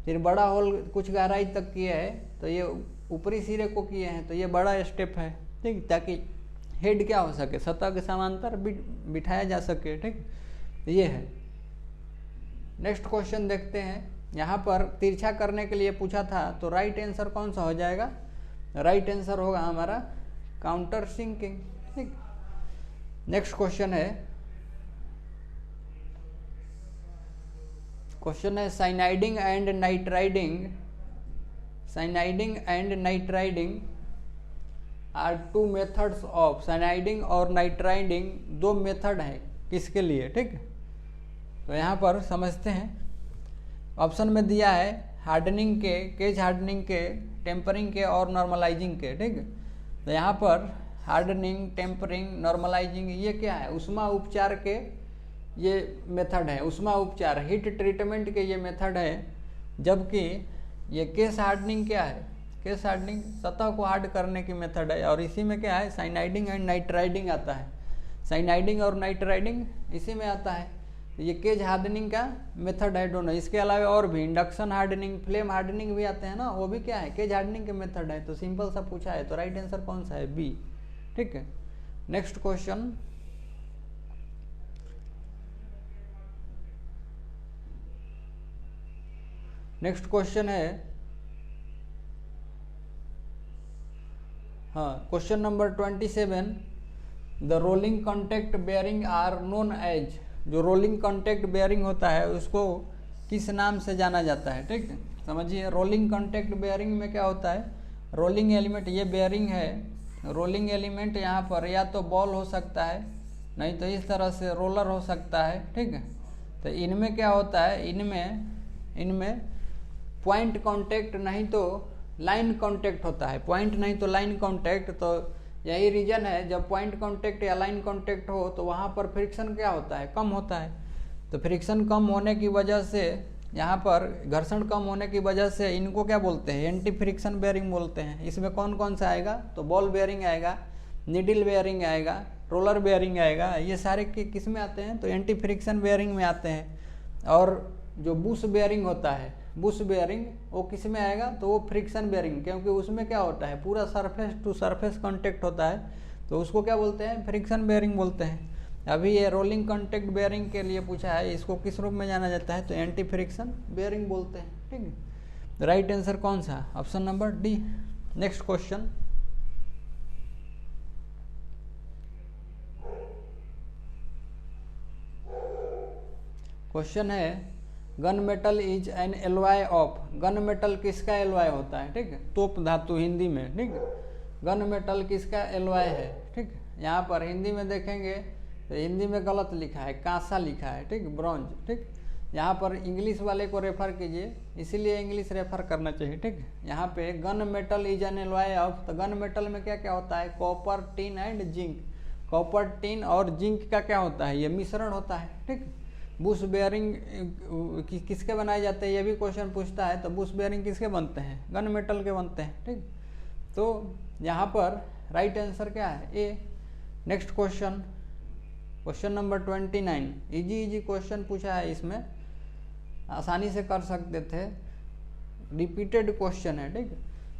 फिर बड़ा होल कुछ गहराई तक किया है, तो ये ऊपरी सिरे को किए हैं, तो ये बड़ा स्टेप है, ठीक, ताकि हेड क्या हो सके? सतह के समांतर बिठाया जा सके, ठीक। ये है। नेक्स्ट क्वेश्चन देखते हैं। यहाँ पर तिरछा करने के लिए पूछा था, तो राइट आंसर कौन सा हो जाएगा? राइट आंसर होगा हमारा काउंटर सिंकिंग, ठीक। नेक्स्ट क्वेश्चन है cyaniding and nitriding are two methods of. Cyaniding और नाइट्राइडिंग दो मेथड हैं किसके लिए, ठीक। तो यहाँ पर समझते हैं। ऑप्शन में दिया है हार्डनिंग के, केज हार्डनिंग के, टेम्परिंग के और नॉर्मलाइजिंग के, ठीक। तो यहाँ पर हार्डनिंग, टेम्परिंग, नॉर्मलाइजिंग ये क्या है? उष्मा उपचार के ये मेथड है। उष्मा उपचार, हीट ट्रीटमेंट के ये मेथड है। जबकि ये केस हार्डनिंग क्या है? केस हार्डनिंग सतह को हार्ड करने की मेथड है, और इसी में क्या है, साइनाइडिंग एंड नाइट्राइडिंग आता है। साइनाइडिंग और नाइट्राइडिंग इसी में आता है। तो ये केज हार्डनिंग का मेथड है दोनों। इसके अलावा और भी इंडक्शन हार्डनिंग, फ्लेम हार्डनिंग भी आते हैं ना, वो भी क्या है, केज हार्डनिंग के मेथड है। तो सिंपल सा पूछा है, तो राइट आंसर कौन सा है? बी। ठीक है, नेक्स्ट क्वेश्चन। नेक्स्ट क्वेश्चन है, हाँ, question number 27। The rolling contact bearing are known as, जो रोलिंग कॉन्टैक्ट बेयरिंग होता है उसको किस नाम से जाना जाता है? ठीक है, समझिए, रोलिंग कॉन्टैक्ट बेयरिंग में क्या होता है, रोलिंग एलिमेंट, ये बेयरिंग है, रोलिंग एलिमेंट यहाँ पर या तो बॉल हो सकता है, नहीं तो इस तरह से रोलर हो सकता है। ठीक है, तो इनमें क्या होता है, इनमें पॉइंट कांटेक्ट नहीं तो लाइन कांटेक्ट होता है, पॉइंट नहीं तो लाइन कांटेक्ट। तो यही रीजन है, जब पॉइंट कांटेक्ट या लाइन कांटेक्ट हो तो वहाँ पर फ्रिक्शन क्या होता है, कम होता है। तो फ्रिक्शन कम होने की वजह से, यहाँ पर घर्षण कम होने की वजह से इनको क्या बोलते हैं, एंटी फ्रिक्शन बेयरिंग बोलते हैं। इसमें कौन कौन सा आएगा, तो बॉल बेयरिंग आएगा, नीडल बेयरिंग आएगा, रोलर बेयरिंग आएगा। ये सारे किस में आते हैं, तो एंटी फ्रिक्शन बेयरिंग में आते हैं। और जो बुश बेयरिंग होता है, बुश बेयरिंग, वो किस में आएगा, तो वो फ्रिक्शन बेयरिंग, क्योंकि उसमें क्या होता है, पूरा सरफेस टू सरफेस कांटेक्ट होता है, तो उसको क्या बोलते हैं, फ्रिक्शन बेयरिंग बोलते हैं। अभी ये रोलिंग कांटेक्ट बेयरिंग के लिए पूछा है, इसको किस रूप में जाना जाता है, तो एंटी फ्रिक्शन बेयरिंग बोलते हैं। ठीक है, राइट आंसर कौन सा, option number D. Next question, question है, gun metal is an alloy of, gun metal किसका एलॉय होता है? ठीक है, तोप धातु हिंदी में। ठीक है, गन मेटल किसका एलॉय है? ठीक है, यहाँ पर हिंदी में देखेंगे तो हिंदी में गलत लिखा है, कांसा लिखा है। ठीक, ब्रॉन्ज। ठीक, यहाँ पर इंग्लिश वाले को रेफर कीजिए, इसीलिए इंग्लिश रेफर करना चाहिए। ठीक है, यहाँ पे gun metal is an alloy of, तो गन मेटल में क्या क्या होता है, copper, tin and zinc. Copper, tin और जिंक का क्या होता है, ये मिश्रण होता है। ठीक, बुश बेयरिंग किसके बनाए जाते हैं, ये भी क्वेश्चन पूछता है। तो बुश बेयरिंग किसके बनते हैं, गन मेटल के बनते हैं। ठीक, तो यहाँ पर राइट आंसर क्या है, A. Next question, question number 29। Easy question पूछा है, इसमें आसानी से कर सकते थे, रिपीटेड क्वेश्चन है। ठीक,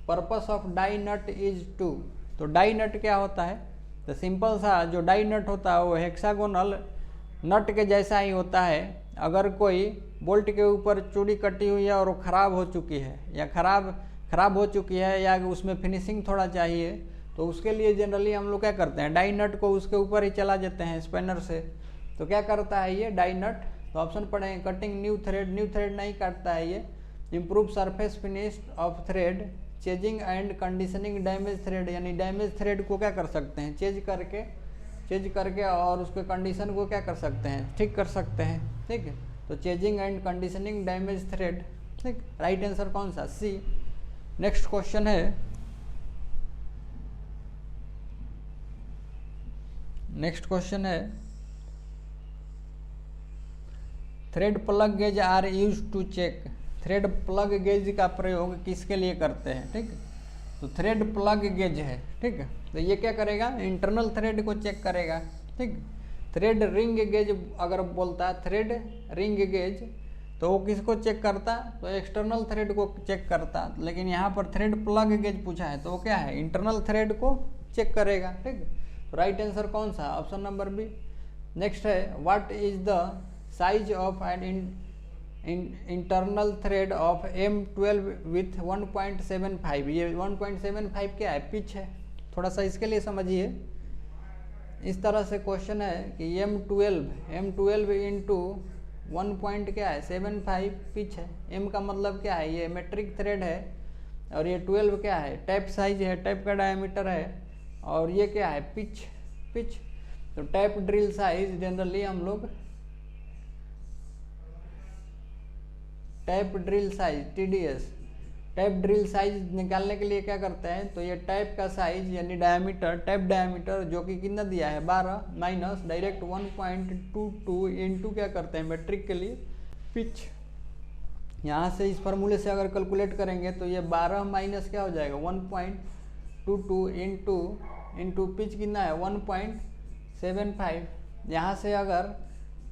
purpose of die nut is to, तो डाई नट क्या होता है, तो सिंपल सा, जो डाई नट होता है वो हेक्सागोनल नट के जैसा ही होता है। अगर कोई बोल्ट के ऊपर चूड़ी कटी हुई है और वो ख़राब हो चुकी है, या ख़राब हो चुकी है, या उसमें फिनिशिंग थोड़ा चाहिए, तो उसके लिए जनरली हम लोग क्या करते हैं, डाई नट को उसके ऊपर ही चला देते हैं स्पैनर से। तो क्या करता है ये डाई नट, तो ऑप्शन पढ़ेंगे, कटिंग न्यू थ्रेड नहीं काटता है ये, improve surface finish off thread, chasing and conditioning damage thread, यानी डैमेज थ्रेड को क्या कर सकते हैं, चेंज करके और उसके कंडीशन को क्या कर सकते हैं, ठीक कर सकते हैं। ठीक है, तो chasing and conditioning damage thread. ठीक, राइट आंसर कौन सा, सी। नेक्स्ट क्वेश्चन है, thread plug gauge are use to check, thread plug gauge का प्रयोग किसके लिए करते हैं? ठीक, तो थ्रेड प्लग गेज है। ठीक है, तो ये क्या करेगा, इंटरनल थ्रेड को चेक करेगा। ठीक, थ्रेड रिंग गेज अगर बोलता है, थ्रेड रिंग गेज, तो वो किसको चेक करता, तो एक्सटर्नल थ्रेड को चेक करता। लेकिन यहाँ पर थ्रेड प्लग गेज पूछा है, तो वो क्या है, इंटरनल थ्रेड को चेक करेगा। ठीक, तो राइट आंसर कौन सा, ऑप्शन नंबर बी। नेक्स्ट है, what is the size of an internal thread of M12 with 1.75, ये 1.75 क्या है, पिच है। थोड़ा सा इसके लिए समझिए, इस तरह से क्वेश्चन है कि M12 इंटू 1 क्या है 75 पिच है। M का मतलब क्या है, ये मेट्रिक थ्रेड है, और ये 12 क्या है, टैप साइज है, टैप का डायमीटर है, और ये क्या है, पिच। तो टैप ड्रिल साइज जनरली हम लोग tap drill size TDS, tap drill size निकालने के लिए क्या करते हैं, तो ये टैप का साइज यानी डायमीटर, टैप डायमीटर जो कि कितना दिया है 12 माइनस डायरेक्ट 1.22 इंटू क्या करते हैं मेट्रिक के लिए पिच। यहाँ से इस फार्मूले से अगर कैलकुलेट करेंगे तो ये 12 माइनस क्या हो जाएगा 1.22 इंटू पिच कितना है 1.75। यहाँ से अगर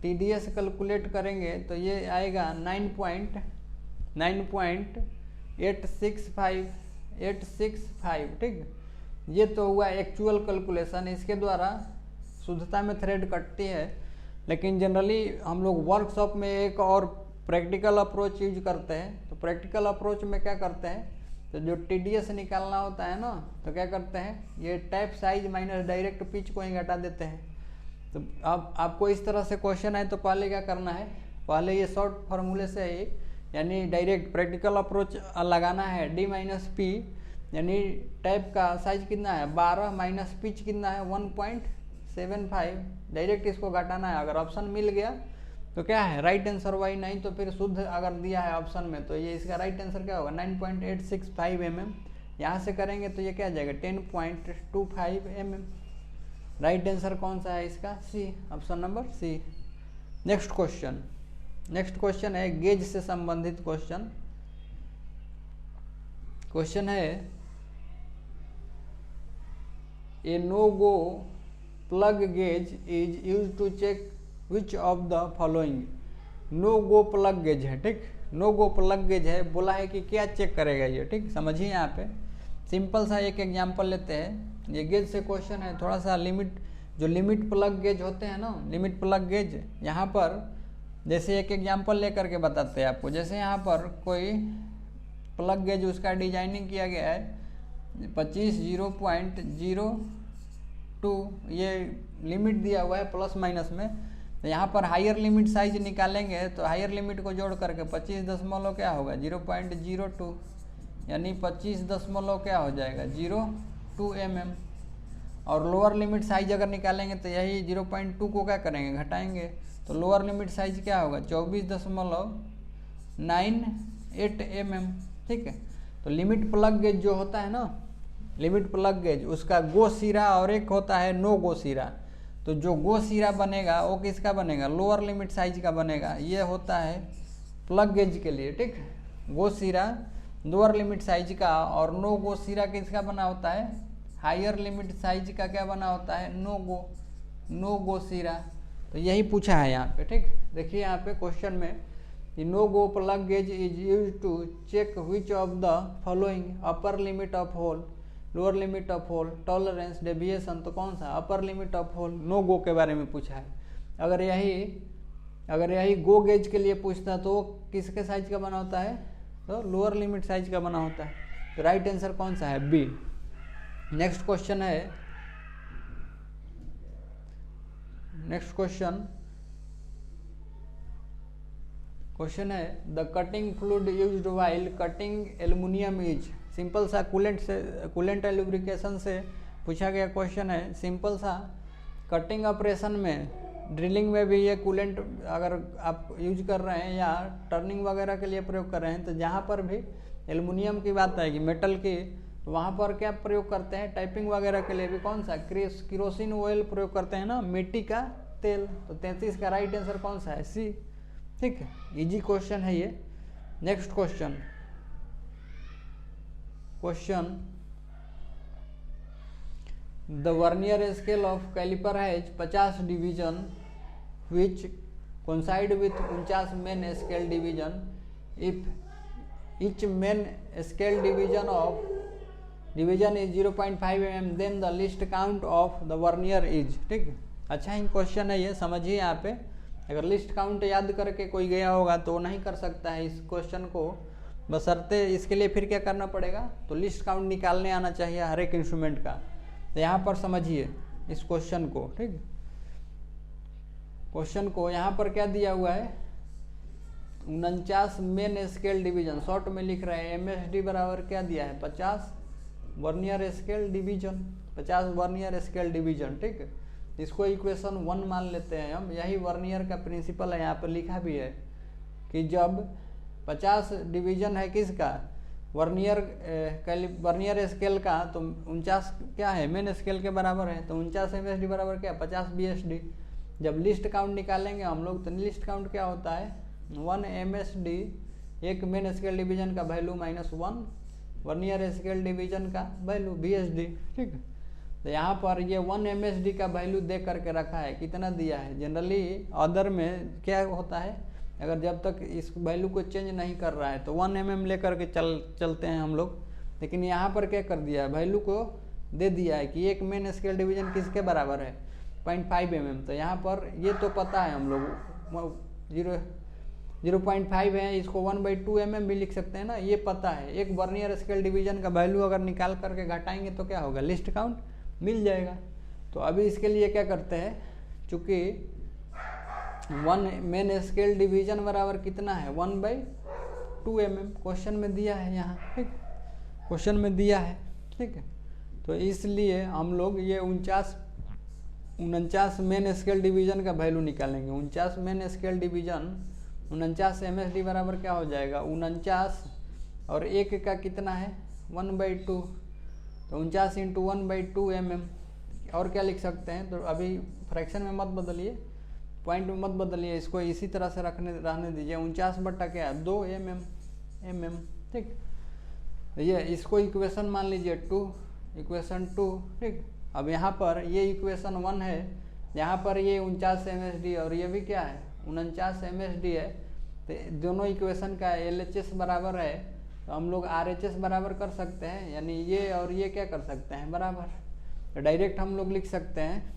TDS कैलकुलेट करेंगे तो ये आएगा 9.865, ठीक। ये तो हुआ एक्चुअल कैलकुलेशन, इसके द्वारा शुद्धता में थ्रेड कटती है। लेकिन जनरली हम लोग वर्कशॉप में एक और प्रैक्टिकल अप्रोच यूज करते हैं। तो प्रैक्टिकल अप्रोच में क्या करते हैं, तो जो TDS निकालना होता है ना, तो क्या करते हैं, ये tap size minus direct pitch को ही घटा देते हैं। तो अब आपको इस तरह से क्वेश्चन है तो पहले क्या करना है, पहले ये शॉर्ट फार्मूले से ही यानी डायरेक्ट प्रैक्टिकल अप्रोच लगाना है। D माइनस पी यानी टैप का साइज कितना है 12 माइनस पिच कितना है 1.75, डायरेक्ट इसको घटाना है। अगर ऑप्शन मिल गया तो क्या है राइट आंसर वाई, नहीं तो फिर शुद्ध अगर दिया है ऑप्शन में तो ये इसका राइट आंसर क्या होगा 9.865 mm। यहाँ से करेंगे तो ये क्या आ जाएगा 10.25 mm। राइट आंसर कौन सा है इसका, C, option number C. Next question है गेज से संबंधित क्वेश्चन। क्वेश्चन है a no go plug gauge is use to check which of the following. No go plug gauge है, ठीक, नो गो प्लग गेज है, बोला है कि क्या चेक करेगा ये, ठीक। समझिए यहाँ पे सिंपल सा एक एग्जांपल लेते हैं। ये गेज से क्वेश्चन है, थोड़ा सा लिमिट प्लग गेज होते हैं ना, लिमिट प्लग गेज, यहाँ पर जैसे एक एग्जांपल लेकर के बताते हैं आपको। जैसे यहाँ पर कोई प्लग गेज उसका डिजाइनिंग किया गया है 25.0.02, ये लिमिट दिया हुआ है प्लस माइनस में। तो यहाँ पर हायर लिमिट साइज निकालेंगे तो हायर लिमिट को जोड़ करके 25 दशमलव क्या होगा 0.02, यानी 25 दशमलव क्या हो जाएगा 0.2 mm। और लोअर लिमिट साइज अगर निकालेंगे तो यही 0.2 को क्या करेंगे घटाएंगे, तो लोअर लिमिट साइज क्या होगा 24.98 mm, ठीक है। तो लिमिट प्लग गेज जो होता है ना, लिमिट प्लग गेज उसका गो सिरा और एक होता है नो गो सिरा। तो जो गो सिरा बनेगा वो किसका बनेगा, लोअर लिमिट साइज का बनेगा। ये होता है प्लग गेज के लिए, ठीक। गो सिरा लोअर लिमिट साइज का और नो गो सिरा किसका बना होता है, हायर लिमिट साइज का क्या बना होता है, नो गो सिरा। तो यही पूछा है यहाँ पे, ठीक। देखिए यहाँ पे क्वेश्चन में no go plug gauge is use to check which of the following, upper limit of hole, lower limit of hole, tolerance, deviation. तो कौन सा upper limit of hole, no go के बारे में पूछा है। अगर यही गो गेज के लिए पूछता तो वो किसके साइज का बना होता है, तो लोअर लिमिट साइज का बना होता है। तो राइट आंसर कौन सा है, बी। नेक्स्ट क्वेश्चन है the cutting fluid used while cutting aluminium is. Simple सा कूलेंट लुब्रिकेशन से पूछा गया क्वेश्चन है। सिंपल सा कटिंग ऑपरेशन में, ड्रिलिंग में भी ये कूलेंट अगर आप यूज कर रहे हैं या टर्निंग वगैरह के लिए प्रयोग कर रहे हैं तो जहाँ पर भी एल्युमिनियम की बात आएगी, मेटल की, तो वहाँ पर क्या प्रयोग करते हैं, टाइपिंग वगैरह के लिए भी कौन सा किरोसिन ऑयल प्रयोग करते हैं ना, मिट्टी का तेल। तो 33 का राइट आंसर कौन सा है, सी, ठीक है। इजी क्वेश्चन है ये। Next question the vernier scale of caliper has 50 division which coincide with 49 main scale division. If each main scale division is 0.5 mm then the least count of the vernier is, ठीक। अच्छा ही question है ये, समझिए यहाँ पे। अगर list count याद करके कोई गया होगा तो नहीं कर सकता है इस क्वेश्चन को, बशर्ते इसके लिए फिर क्या करना पड़ेगा, तो लिस्ट काउंट निकालने आना चाहिए हर एक इंस्ट्रूमेंट का। तो यहाँ पर समझिए इस क्वेश्चन को, ठीक। क्वेश्चन को यहाँ पर क्या दिया हुआ है, 49 मेन स्केल डिवीजन, शॉर्ट में लिख रहे हैं MSD बराबर क्या दिया है 50 vernier scale division, 50 vernier scale division, ठीक है। इसको इक्वेशन 1 मान लेते हैं हम। यही वर्नियर का प्रिंसिपल है, यहाँ पर लिखा भी है कि जब 50 डिवीजन है किसका, वर्नियर स्केल का, तो 49 क्या है मेन स्केल के बराबर है, तो 49 MSD बराबर क्या 50 BSD। जब लिस्ट काउंट निकालेंगे हम लोग तो लिस्ट काउंट क्या होता है 1 MSD एक मेन स्केल डिवीजन का वैल्यू -1, वर्नियर स्केल डिवीजन का वैल्यू VSD, ठीक। तो यहाँ पर ये 1 MSD का वैल्यू दे करके रखा है, कितना दिया है। जनरली अदर में क्या होता है, अगर जब तक इस वैल्यू को चेंज नहीं कर रहा है तो 1 mm ले करके चलते हैं हम लोग, लेकिन यहाँ पर क्या कर दिया है, वैल्यू को दे दिया है कि एक मेन स्केल डिवीजन किसके बराबर है, 0.5 mm। तो यहाँ पर ये तो पता है हम लोग 0.5 है, इसको 1/2 mm भी लिख सकते हैं ना, ये पता है। एक वर्नियर स्केल डिवीजन का वैल्यू अगर निकाल करके घटाएंगे तो क्या होगा, लिस्ट काउंट मिल जाएगा। तो अभी इसके लिए क्या करते हैं, चूँकि 1 मेन स्केल डिवीजन बराबर कितना है 1/2 mm, क्वेश्चन में दिया है यहाँ, ठीक, क्वेश्चन में दिया है, ठीक है। तो इसलिए हम लोग ये 49 मेन स्केल डिवीजन का वैल्यू निकालेंगे। 49 मेन स्केल डिवीजन 49 MSD बराबर क्या हो जाएगा, 49 और 1 का कितना है 1/2, तो 49 × 1/2 mm। और क्या लिख सकते हैं, तो अभी फ्रैक्शन में मत बदलिए, पॉइंट में मत बदलिए, इसको इसी तरह से रहने दीजिए। 49 क्या है 2 mm, ठीक। ये इसको इक्वेशन मान लीजिए 2, इक्वेशन 2, ठीक। अब यहाँ पर ये इक्वेशन 1 है, यहाँ पर ये 49 MSD और ये भी क्या है 49 MSD है। तो दोनों इक्वेशन का LHS बराबर है, तो हम लोग RHS बराबर कर सकते हैं, यानी ये और ये क्या कर सकते हैं बराबर। तो डायरेक्ट हम लोग लिख सकते हैं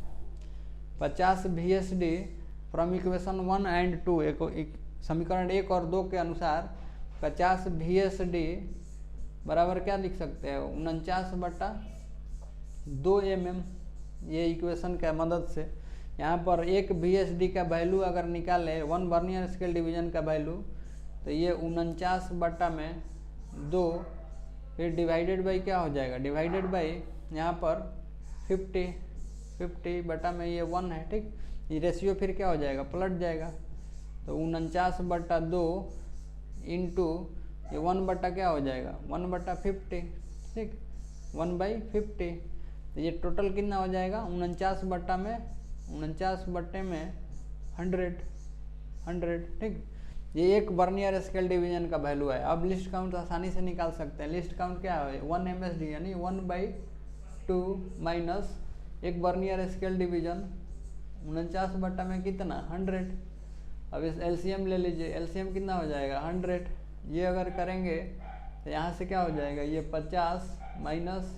50 VSD फ्रॉम इक्वेशन 1 एंड 2, एक समीकरण 1 और 2 के अनुसार 50 VSD बराबर क्या लिख सकते हैं 49/2 mm। ये इक्वेशन का मदद से यहाँ पर एक VSD का वैल्यू अगर निकाले 1 वर्नियर स्केल डिवीजन का वैल्यू, तो ये 49/2 फिर डिवाइडेड बाई क्या हो जाएगा, डिवाइडेड बाई यहाँ पर 50 बटा में ये 1 है, ठीक। ये रेशियो फिर क्या हो जाएगा, पलट जाएगा। तो 49/2 इंटू ये 1 बटा क्या हो जाएगा 1/50, ठीक, 1/50। तो ये टोटल कितना हो जाएगा 49 बटे में 100, ठीक। ये एक वर्नियर स्केल डिवीजन का वैल्यू है। अब लिस्ट काउंट आसानी से निकाल सकते हैं। लिस्ट काउंट क्या है 1 MSD, यानी 1/2 माइनस एक वर्नियर स्केल डिवीजन 49 बटा में कितना 100। अब इस LCM ले लीजिए, LCM कितना हो जाएगा 100। ये अगर करेंगे तो यहाँ से क्या हो जाएगा, ये 50 माइनस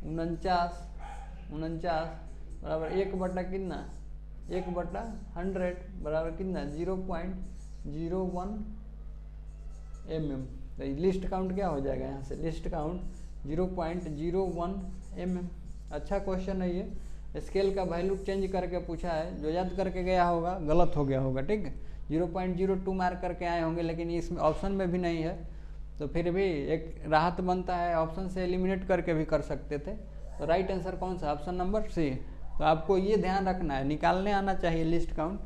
49 बराबर 1 बटा कितना 1/100 बराबर कितना 0.01 mm। तो लिस्ट काउंट क्या हो जाएगा, यहाँ से लिस्ट काउंट 0.01 mm। अच्छा क्वेश्चन है ये। स्केल का वैल्यू चेंज करके पूछा है, जो याद करके गया होगा गलत हो गया होगा, ठीक है। 0.02 मार्क करके आए होंगे, लेकिन इसमें ऑप्शन में भी नहीं है, तो फिर भी एक राहत बनता है, ऑप्शन से एलिमिनेट करके भी कर सकते थे। तो राइट आंसर कौन सा, ऑप्शन नंबर C। तो आपको ये ध्यान रखना है, निकालने आना चाहिए लिस्ट काउंट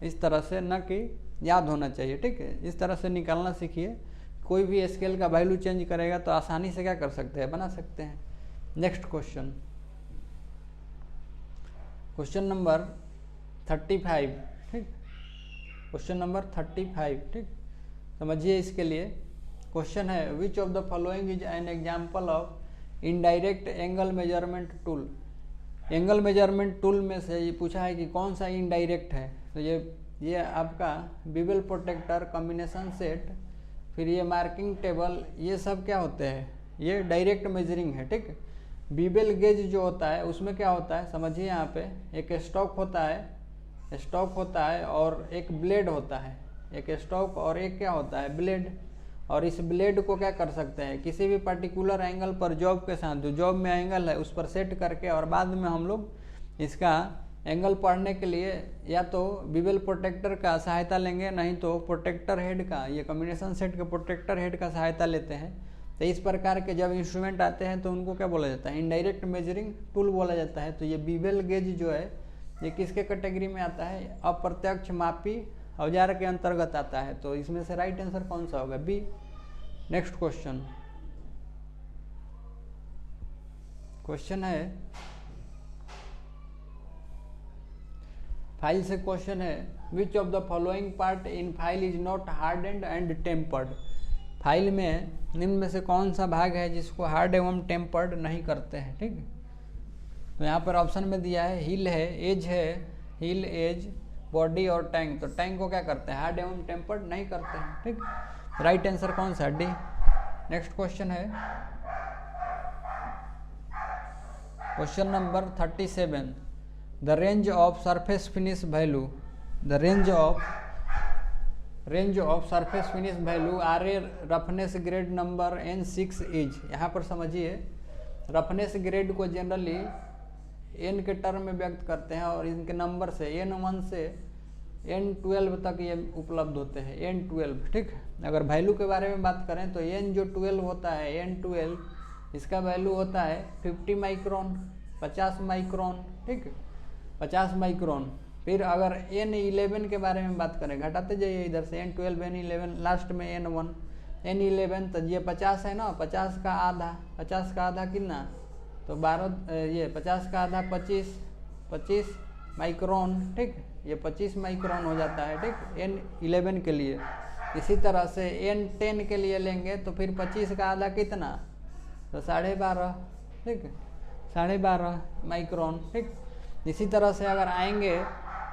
इस तरह से, न कि याद होना चाहिए, ठीक है। इस तरह से निकालना सीखिए। कोई भी स्केल का वैल्यू चेंज करेगा तो आसानी से क्या कर सकते हैं, बना सकते हैं। नेक्स्ट क्वेश्चन, क्वेश्चन नंबर 35, ठीक, क्वेश्चन नंबर 35, ठीक। समझिए इसके लिए क्वेश्चन है, which of the following is an example of indirect angle measurement tool. Angle measurement tool में से ये पूछा है कि कौन सा इनडायरेक्ट है। तो ये आपका बीबल प्रोटेक्टर, कॉम्बिनेशन सेट, फिर ये मार्किंग टेबल, ये सब क्या होते हैं, ये डायरेक्ट मेजरिंग है, ठीक। बीबल गेज जो होता है उसमें क्या होता है, समझिए यहाँ पे एक स्टॉक होता है और एक ब्लेड होता है, एक स्टॉक और एक क्या होता है ब्लेड। और इस ब्लेड को क्या कर सकते हैं, किसी भी पर्टिकुलर एंगल पर जॉब के साथ, जो जॉब में एंगल है उस पर सेट करके, और बाद में हम लोग इसका एंगल पढ़ने के लिए या तो बीबल प्रोटेक्टर का सहायता लेंगे, नहीं तो प्रोटेक्टर हेड का, ये कॉम्बिनेशन सेट के प्रोटेक्टर हेड का सहायता लेते हैं। तो इस प्रकार के जब इंस्ट्रूमेंट आते हैं तो उनको क्या बोला जाता है, इनडायरेक्ट मेजरिंग टूल बोला जाता है। तो ये बीबल गेज जो है ये किसके कैटेगरी में आता है, अप्रत्यक्ष मापी औजार के अंतर्गत आता है। तो इसमें से राइट आंसर कौन सा होगा, बी। नेक्स्ट क्वेश्चन, क्वेश्चन है फाइल से क्वेश्चन है, which of the following part in file is not hardened and tempered. File में निम्न में से कौन सा भाग है जिसको हार्ड एवं टेम्पर्ड नहीं करते हैं, ठीक। तो यहाँ पर ऑप्शन में दिया है हील है, एज है, हील, एज, बॉडी और टैंक। तो टैंक को क्या करते हैं, हार्ड एवं टेम्पर्ड नहीं करते हैं, ठीक। राइट आंसर कौन सा, डी। नेक्स्ट क्वेश्चन है question number 37। The range of surface finish value, the range of surface finish value are a roughness grade number N6 is. यहाँ पर समझिए रफनेस ग्रेड को जनरली N के टर्म में व्यक्त करते हैं और इनके नंबर से N1 से N12 तक ये उपलब्ध होते हैं, N12, ठीक। अगर वैल्यू के बारे में बात करें तो N जो 12 होता है, N12, इसका वैल्यू होता है 50 माइक्रोन, 50 माइक्रोन, ठीक, 50 माइक्रोन। फिर अगर N11 के बारे में बात करें, घटाते जाइए इधर से N12, N11, लास्ट में N1, N11, तो ये 50 है ना, 50 का आधा, 50 का आधा कितना, तो 12, ये 50 का आधा 25 माइक्रोन, ठीक, ये 25 माइक्रोन हो जाता है, ठीक, N11 के लिए। इसी तरह से N10 के लिए लेंगे तो फिर 25 का आधा कितना, तो 12.5, ठीक, 12.5 माइक्रोन, ठीक। इसी तरह से अगर आएंगे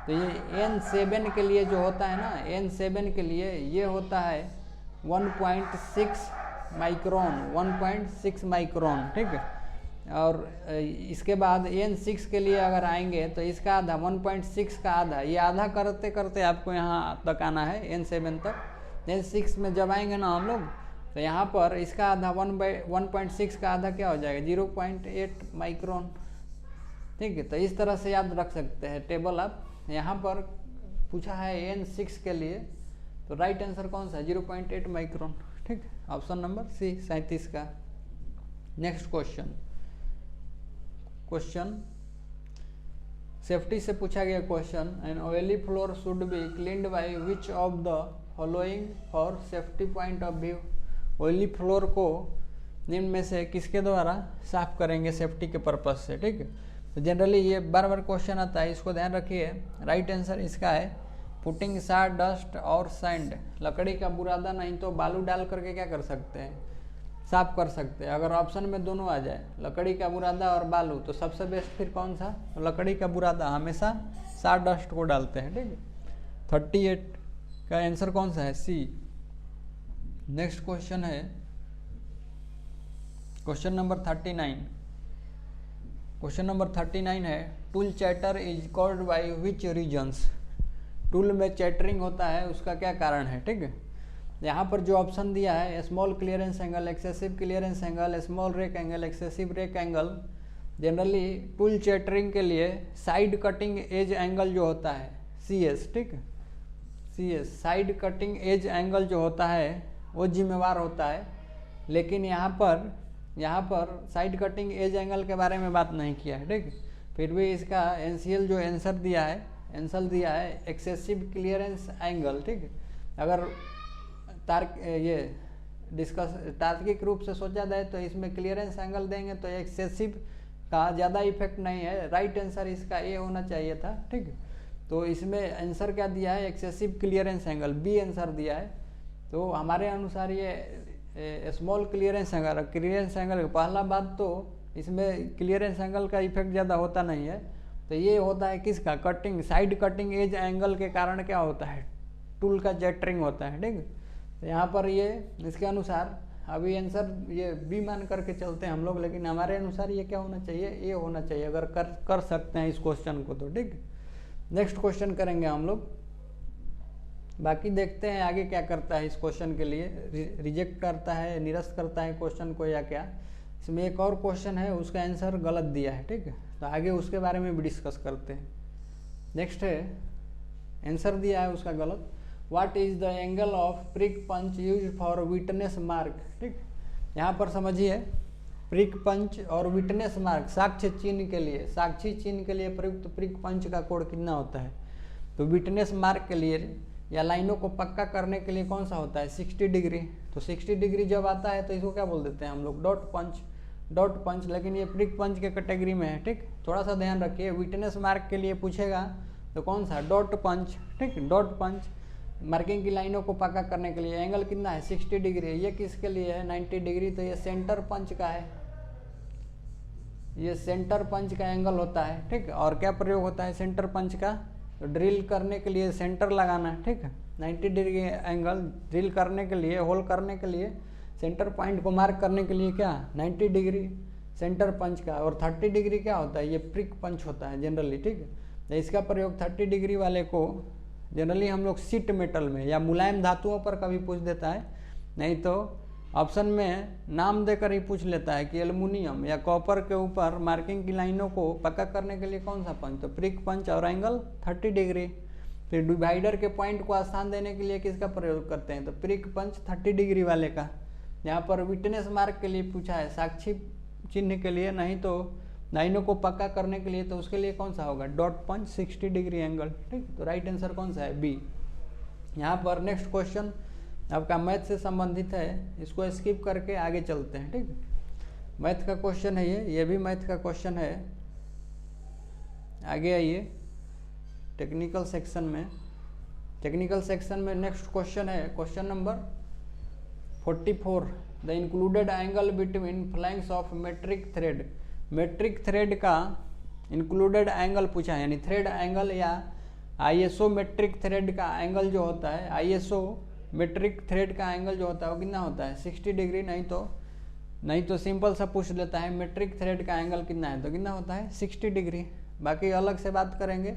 तो ये N7 के लिए जो होता है ना, N7 के लिए ये होता है 1.6 माइक्रोन, 1.6 माइक्रोन, ठीक। और इसके बाद N6 के लिए अगर आएंगे तो इसका आधा, 1.6 का आधा, ये आधा करते करते आपको यहाँ तक आना है, N7 तक। N6 में जब आएंगे ना हम लोग तो यहाँ पर इसका आधा 1.6 का आधा क्या हो जाएगा, 0.8 माइक्रोन, ठीक है। तो इस तरह से याद रख सकते हैं टेबल आप। यहाँ पर पूछा है N6 के लिए, तो राइट आंसर कौन सा है, 0.8 माइक्रोन, ठीक, ऑप्शन नंबर सी 37 का। नेक्स्ट क्वेश्चन सेफ्टी से पूछा गया question, an oily floor should be cleaned by which of the following for safety point of view. Oily floor को निम्न में से किसके द्वारा साफ करेंगे सेफ्टी के पर्पज से, ठीक है। तो जनरली ये बार बार क्वेश्चन आता है, इसको ध्यान रखिए। राइट आंसर इसका है पुटिंग सार डस्ट और सैंड। लकड़ी का बुरादा नहीं तो बालू डाल करके क्या कर सकते हैं, साफ कर सकते हैं। अगर ऑप्शन में दोनों आ जाए, लकड़ी का बुरादा और बालू, तो सबसे बेस्ट फिर कौन सा, लकड़ी का बुरादा, हमेशा सार डस्ट को डालते हैं, ठीक है। 38 का आंसर कौन सा है, सी। नेक्स्ट क्वेश्चन है क्वेश्चन नंबर 39। क्वेश्चन नंबर 39 है tool chatter is called by which reasons. Tool में चैटरिंग होता है, उसका क्या कारण है, ठीक है। यहाँ पर जो ऑप्शन दिया है, small clearance angle, excessive clearance angle, small rake angle, excessive rake angle. Generally tool chattering के लिए साइड कटिंग एज एंगल जो होता है, CS, ठीक है, CS, side cutting edge angle जो होता है वो जिम्मेवार होता है। लेकिन यहाँ पर साइड कटिंग एज एंगल के बारे में बात नहीं किया है, ठीक। फिर भी इसका NCL जो आंसर दिया है एक्सेसिव क्लियरेंस एंगल, ठीक। अगर तार्किक रूप से सोचा जाए तो इसमें क्लियरेंस एंगल देंगे तो एक्सेसिव का ज़्यादा इफेक्ट नहीं है। राइट आंसर इसका ए होना चाहिए था, ठीक। तो इसमें आंसर क्या दिया है, excessive clearance angle, B answer दिया है। तो हमारे अनुसार ये स्मॉल क्लियरेंस एंगल पहला बात तो इसमें क्लियरेंस एंगल का इफेक्ट ज़्यादा होता नहीं है। तो ये होता है किसका, cutting, side cutting edge angle के कारण क्या होता है, टूल का चैटरिंग होता है, ठीक। तो यहाँ पर ये इसके अनुसार अभी आंसर ये बी मान करके चलते हैं हम लोग, लेकिन हमारे अनुसार ये क्या होना चाहिए, ए होना चाहिए, अगर कर सकते हैं इस क्वेश्चन को तो, ठीक। नेक्स्ट क्वेश्चन करेंगे हम लोग, बाकी देखते हैं आगे क्या करता है इस क्वेश्चन के लिए, रिजेक्ट करता है, निरस्त करता है क्वेश्चन को या क्या। इसमें एक और क्वेश्चन है, उसका आंसर गलत दिया है, ठीक है। तो आगे उसके बारे में भी डिस्कस करते हैं। नेक्स्ट है, आंसर दिया है उसका गलत। What is the angle of prick punch use for witness mark, ठीक। यहाँ पर समझिए प्रिक पंच और विटनेस मार्क, साक्ष्य चिन्ह के लिए प्रयुक्त प्रिक पंच का कोण कितना होता है। तो विटनेस मार्क के लिए या लाइनों को पक्का करने के लिए कौन सा होता है, 60 डिग्री। तो 60 डिग्री जब आता है तो इसको क्या बोल देते हैं हम लोग, डॉट पंच। लेकिन ये प्रिक पंच के कैटेगरी में है, ठीक। थोड़ा सा ध्यान रखिए, विटनेस मार्क के लिए पूछेगा तो कौन सा, डॉट पंच, ठीक, डॉट पंच। मार्किंग की लाइनों को पक्का करने के लिए एंगल कितना है 60 डिग्री है। ये किसके लिए है 90 डिग्री, तो ये सेंटर पंच का है, ये सेंटर पंच का एंगल होता है, ठीक। और क्या प्रयोग होता है सेंटर पंच का, तो ड्रिल करने के लिए सेंटर लगाना है, ठीक है। 90 डिग्री एंगल ड्रिल करने के लिए, होल करने के लिए, सेंटर पॉइंट को मार्क करने के लिए क्या 90 डिग्री सेंटर पंच का, और 30 डिग्री क्या होता है, ये प्रिक पंच होता है जनरली, ठीक है। तो इसका प्रयोग 30 डिग्री वाले को जनरली हम लोग शीट मेटल में या मुलायम धातुओं पर कभी पूछ देता है, नहीं तो ऑप्शन में नाम देकर ही पूछ लेता है कि एल्युमिनियम या कॉपर के ऊपर मार्किंग की लाइनों को पक्का करने के लिए कौन सा पंच, तो प्रिक पंच और एंगल 30 डिग्री। फिर डिवाइडर के पॉइंट को स्थान देने के लिए किसका प्रयोग करते हैं, तो प्रिक पंच 30 डिग्री वाले का। यहाँ पर विटनेस मार्क के लिए पूछा है, साक्षी चिन्ह के लिए, नहीं तो लाइनों को पक्का करने के लिए, तो उसके लिए कौन सा होगा डॉट पंच 60 डिग्री एंगल, ठीक। तो राइट आंसर कौन सा है बी। यहाँ पर नेक्स्ट क्वेश्चन आपका मैथ से संबंधित है, इसको स्किप करके आगे चलते हैं, ठीक। मैथ का क्वेश्चन है ये भी मैथ का क्वेश्चन है। आगे आइए टेक्निकल सेक्शन में। टेक्निकल सेक्शन में नेक्स्ट क्वेश्चन है question number 44, the included angle between flanks of metric thread. Metric thread का इंक्लूडेड एंगल पूछा है, यानी थ्रेड एंगल या आईएसओ मेट्रिक थ्रेड का एंगल जो होता है, आईएसओ मेट्रिक थ्रेड का एंगल जो होता है वो कितना होता है 60 डिग्री, नहीं तो सिंपल सा पूछ लेता है मेट्रिक थ्रेड का एंगल कितना है, तो कितना होता है 60 डिग्री। बाकी अलग से बात करेंगे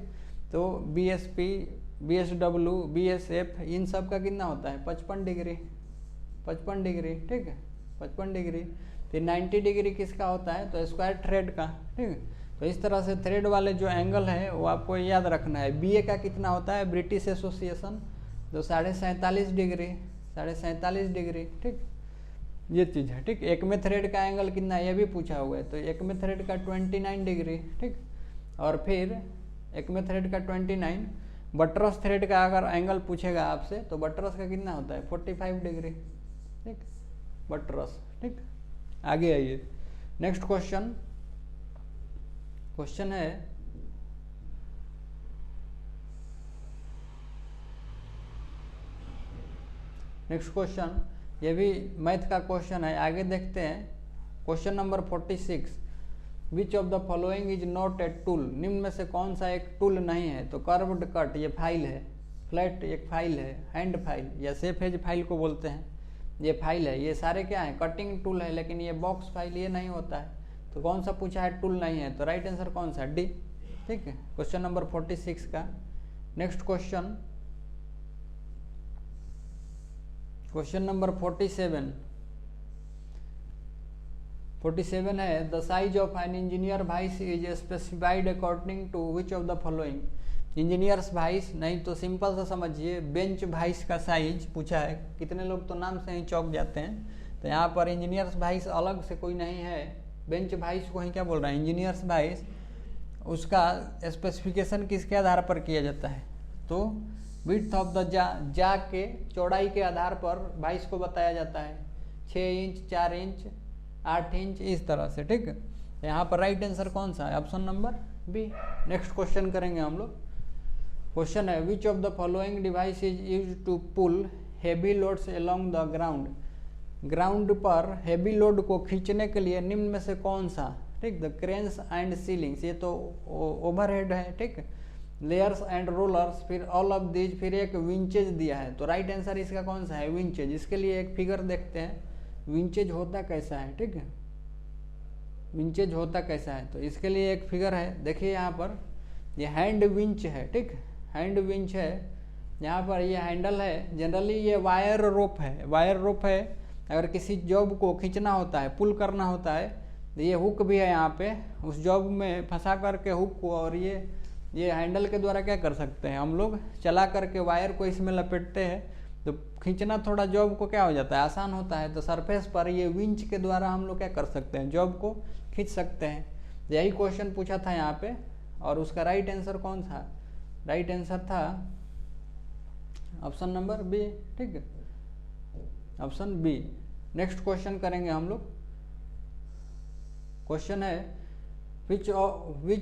तो बीएसपी, बीएसडब्ल्यू, बीएसएफ इन सब का कितना होता है 55 डिग्री, 55 डिग्री, ठीक है 55 डिग्री। फिर 90 डिग्री किसका होता है, तो स्क्वायर थ्रेड का, ठीक है। तो इस तरह से थ्रेड वाले जो एंगल है वो आपको याद रखना है। बीए का कितना होता है ब्रिटिश एसोसिएशन, तो 47.5 डिग्री, 47.5 डिग्री, ठीक। ये चीज़ है, ठीक। एक में थ्रेड का एंगल कितना है ये भी पूछा हुआ है, तो एक में थ्रेड का 29 डिग्री, ठीक। और फिर एक में थ्रेड का 29, बटरस थ्रेड का अगर एंगल पूछेगा आपसे तो बटरस का कितना होता है 45 डिग्री, ठीक, बटरस, ठीक। आगे आइए नेक्स्ट क्वेश्चन। क्वेश्चन है नेक्स्ट क्वेश्चन, ये भी मैथ का क्वेश्चन है। आगे देखते हैं question number 46, which of the following is not a tool. निम्न में से कौन सा एक टूल नहीं है, तो कर्व्ड कट ये फाइल है, फ्लैट एक फाइल है, हैंड फाइल या सेफ एज फाइल को बोलते हैं, ये फाइल है। ये सारे क्या है कटिंग टूल है, लेकिन ये बॉक्स फाइल ये नहीं होता है। तो कौन सा पूछा है टूल नहीं है, तो राइट आंसर कौन सा डी, ठीक है। क्वेश्चन नंबर 46 का नेक्स्ट क्वेश्चन, क्वेश्चन नंबर 47 है, the size of an engineer vice is specified according to which of the following. Engineers vice, नहीं तो सिंपल सा समझिए बेंच वाइस का साइज पूछा है। कितने लोग तो नाम से ही चौंक जाते हैं, तो यहाँ पर इंजीनियर्स वाइस अलग से कोई नहीं है, बेंच वाइस को ही क्या बोल रहा है इंजीनियर्स वाइस। उसका स्पेसिफिकेशन किसके आधार पर किया जाता है, तो विड्थ ऑफ द जा के चौड़ाई के आधार पर वाइस को बताया जाता है, 6 इंच, 4 इंच, 8 इंच, इस तरह से, ठीक है। यहाँ पर राइट आंसर कौन सा है, option number B. Next question करेंगे हम लोग। क्वेश्चन है, which of the following device is use to pull heavy loads along the ground. Ground पर हेवी लोड को खींचने के लिए निम्न में से कौन सा, ठीक, द क्रेन्स एंड सीलिंग्स, ये तो ओवरहेड है, ठीक, लेयर्स एंड रोलर्स, फिर ऑल ऑफ दीज, फिर एक विंचेज दिया है। तो राइट आंसर इसका कौन सा है विंचेज। इसके लिए एक फिगर देखते हैं विंचेज होता कैसा है, ठीक है, विंचेज होता कैसा है। तो इसके लिए एक फिगर है, देखिए यहाँ पर ये हैंड विंच है, ठीक, हैंड विंच है। यहाँ पर ये हैंडल है, जनरली ये वायर रोप है, वायर रोप है। अगर किसी जॉब को खींचना होता है, पुल करना होता है, तो ये हुक भी है यहाँ पे, उस जॉब में फंसा करके हुक को, और ये हैंडल के द्वारा क्या कर सकते हैं हम लोग, चला करके वायर को इसमें लपेटते हैं, तो खींचना थोड़ा जॉब को क्या हो जाता है आसान होता है। तो सरफेस पर ये विंच के द्वारा हम लोग क्या कर सकते हैं, जॉब को खींच सकते हैं। यही क्वेश्चन पूछा था यहाँ पे, और उसका राइट आंसर कौन था, राइट आंसर था ऑप्शन नंबर बी, ठीक है, ऑप्शन बी। नेक्स्ट क्वेश्चन करेंगे हम लोग। क्वेश्चन है, which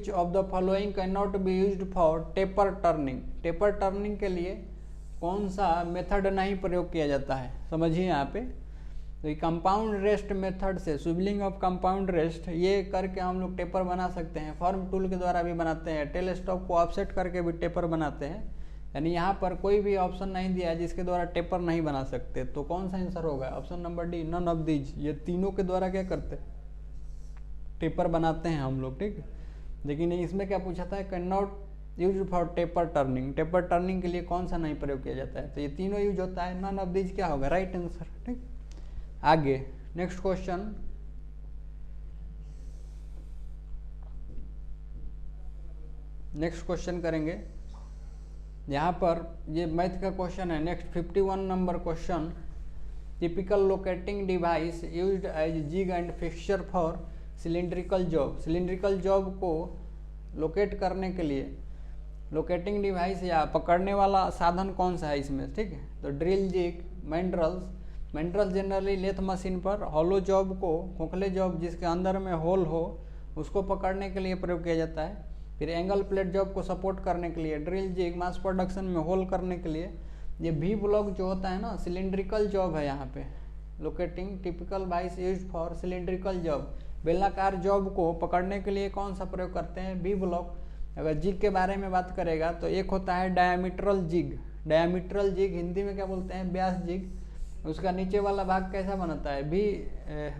of the following can not be used for taper turning. Taper turning के लिए कौन सा मेथड नहीं प्रयोग किया जाता है, समझिए यहाँ पे। तो ये कंपाउंड रेस्ट मेथड से, स्विबलिंग ऑफ कंपाउंड रेस्ट, ये करके हम लोग टेपर बना सकते हैं। फॉर्म टूल के द्वारा भी बनाते हैं, टेल स्टॉक को ऑफसेट करके भी टेपर बनाते हैं। यानी यहाँ पर कोई भी ऑप्शन नहीं दिया है जिसके द्वारा टेपर नहीं बना सकते। तो कौन सा आंसर होगा? Option number D, none of these. ये तीनों के द्वारा क्या करते हैं? टेपर बनाते हैं हम लोग, ठीक। लेकिन इसमें क्या पूछा था? Can not use for taper turning. Taper turning के लिए कौन सा नहीं प्रयोग किया जाता है? तो ये तीनों यूज होता है। नन ऑफ दीज क्या होगा? राइट आंसर, ठीक। आगे नेक्स्ट क्वेश्चन, नेक्स्ट क्वेश्चन करेंगे। यहाँ पर ये मैथ का क्वेश्चन है। Next 51 number question, typical locating device used as jig and fixture for cylindrical job. Cylindrical job को लोकेट करने के लिए लोकेटिंग डिवाइस या पकड़ने वाला साधन कौन सा है इसमें, ठीक है। तो drill, jig, mandrels. Mandrels generally lathe machine पर, हॉलो जॉब को, खोखले जॉब जिसके अंदर में होल हो, उसको पकड़ने के लिए प्रयोग किया जाता है। फिर एंगल प्लेट जॉब को सपोर्ट करने के लिए, ड्रिल, जिग, मास प्रोडक्शन में होल करने के लिए। ये भी ब्लॉक जो होता है ना, सिलिंड्रिकल जॉब है। यहाँ पे locating typical device used for cylindrical job, बेलनाकार जॉब को पकड़ने के लिए कौन सा प्रयोग करते हैं? B block. अगर जिग के बारे में बात करेगा तो एक होता है डायमीट्रल जिग। डायमीट्रल जिग हिंदी में क्या बोलते हैं? व्यास जिग। उसका नीचे वाला भाग कैसा बनता है?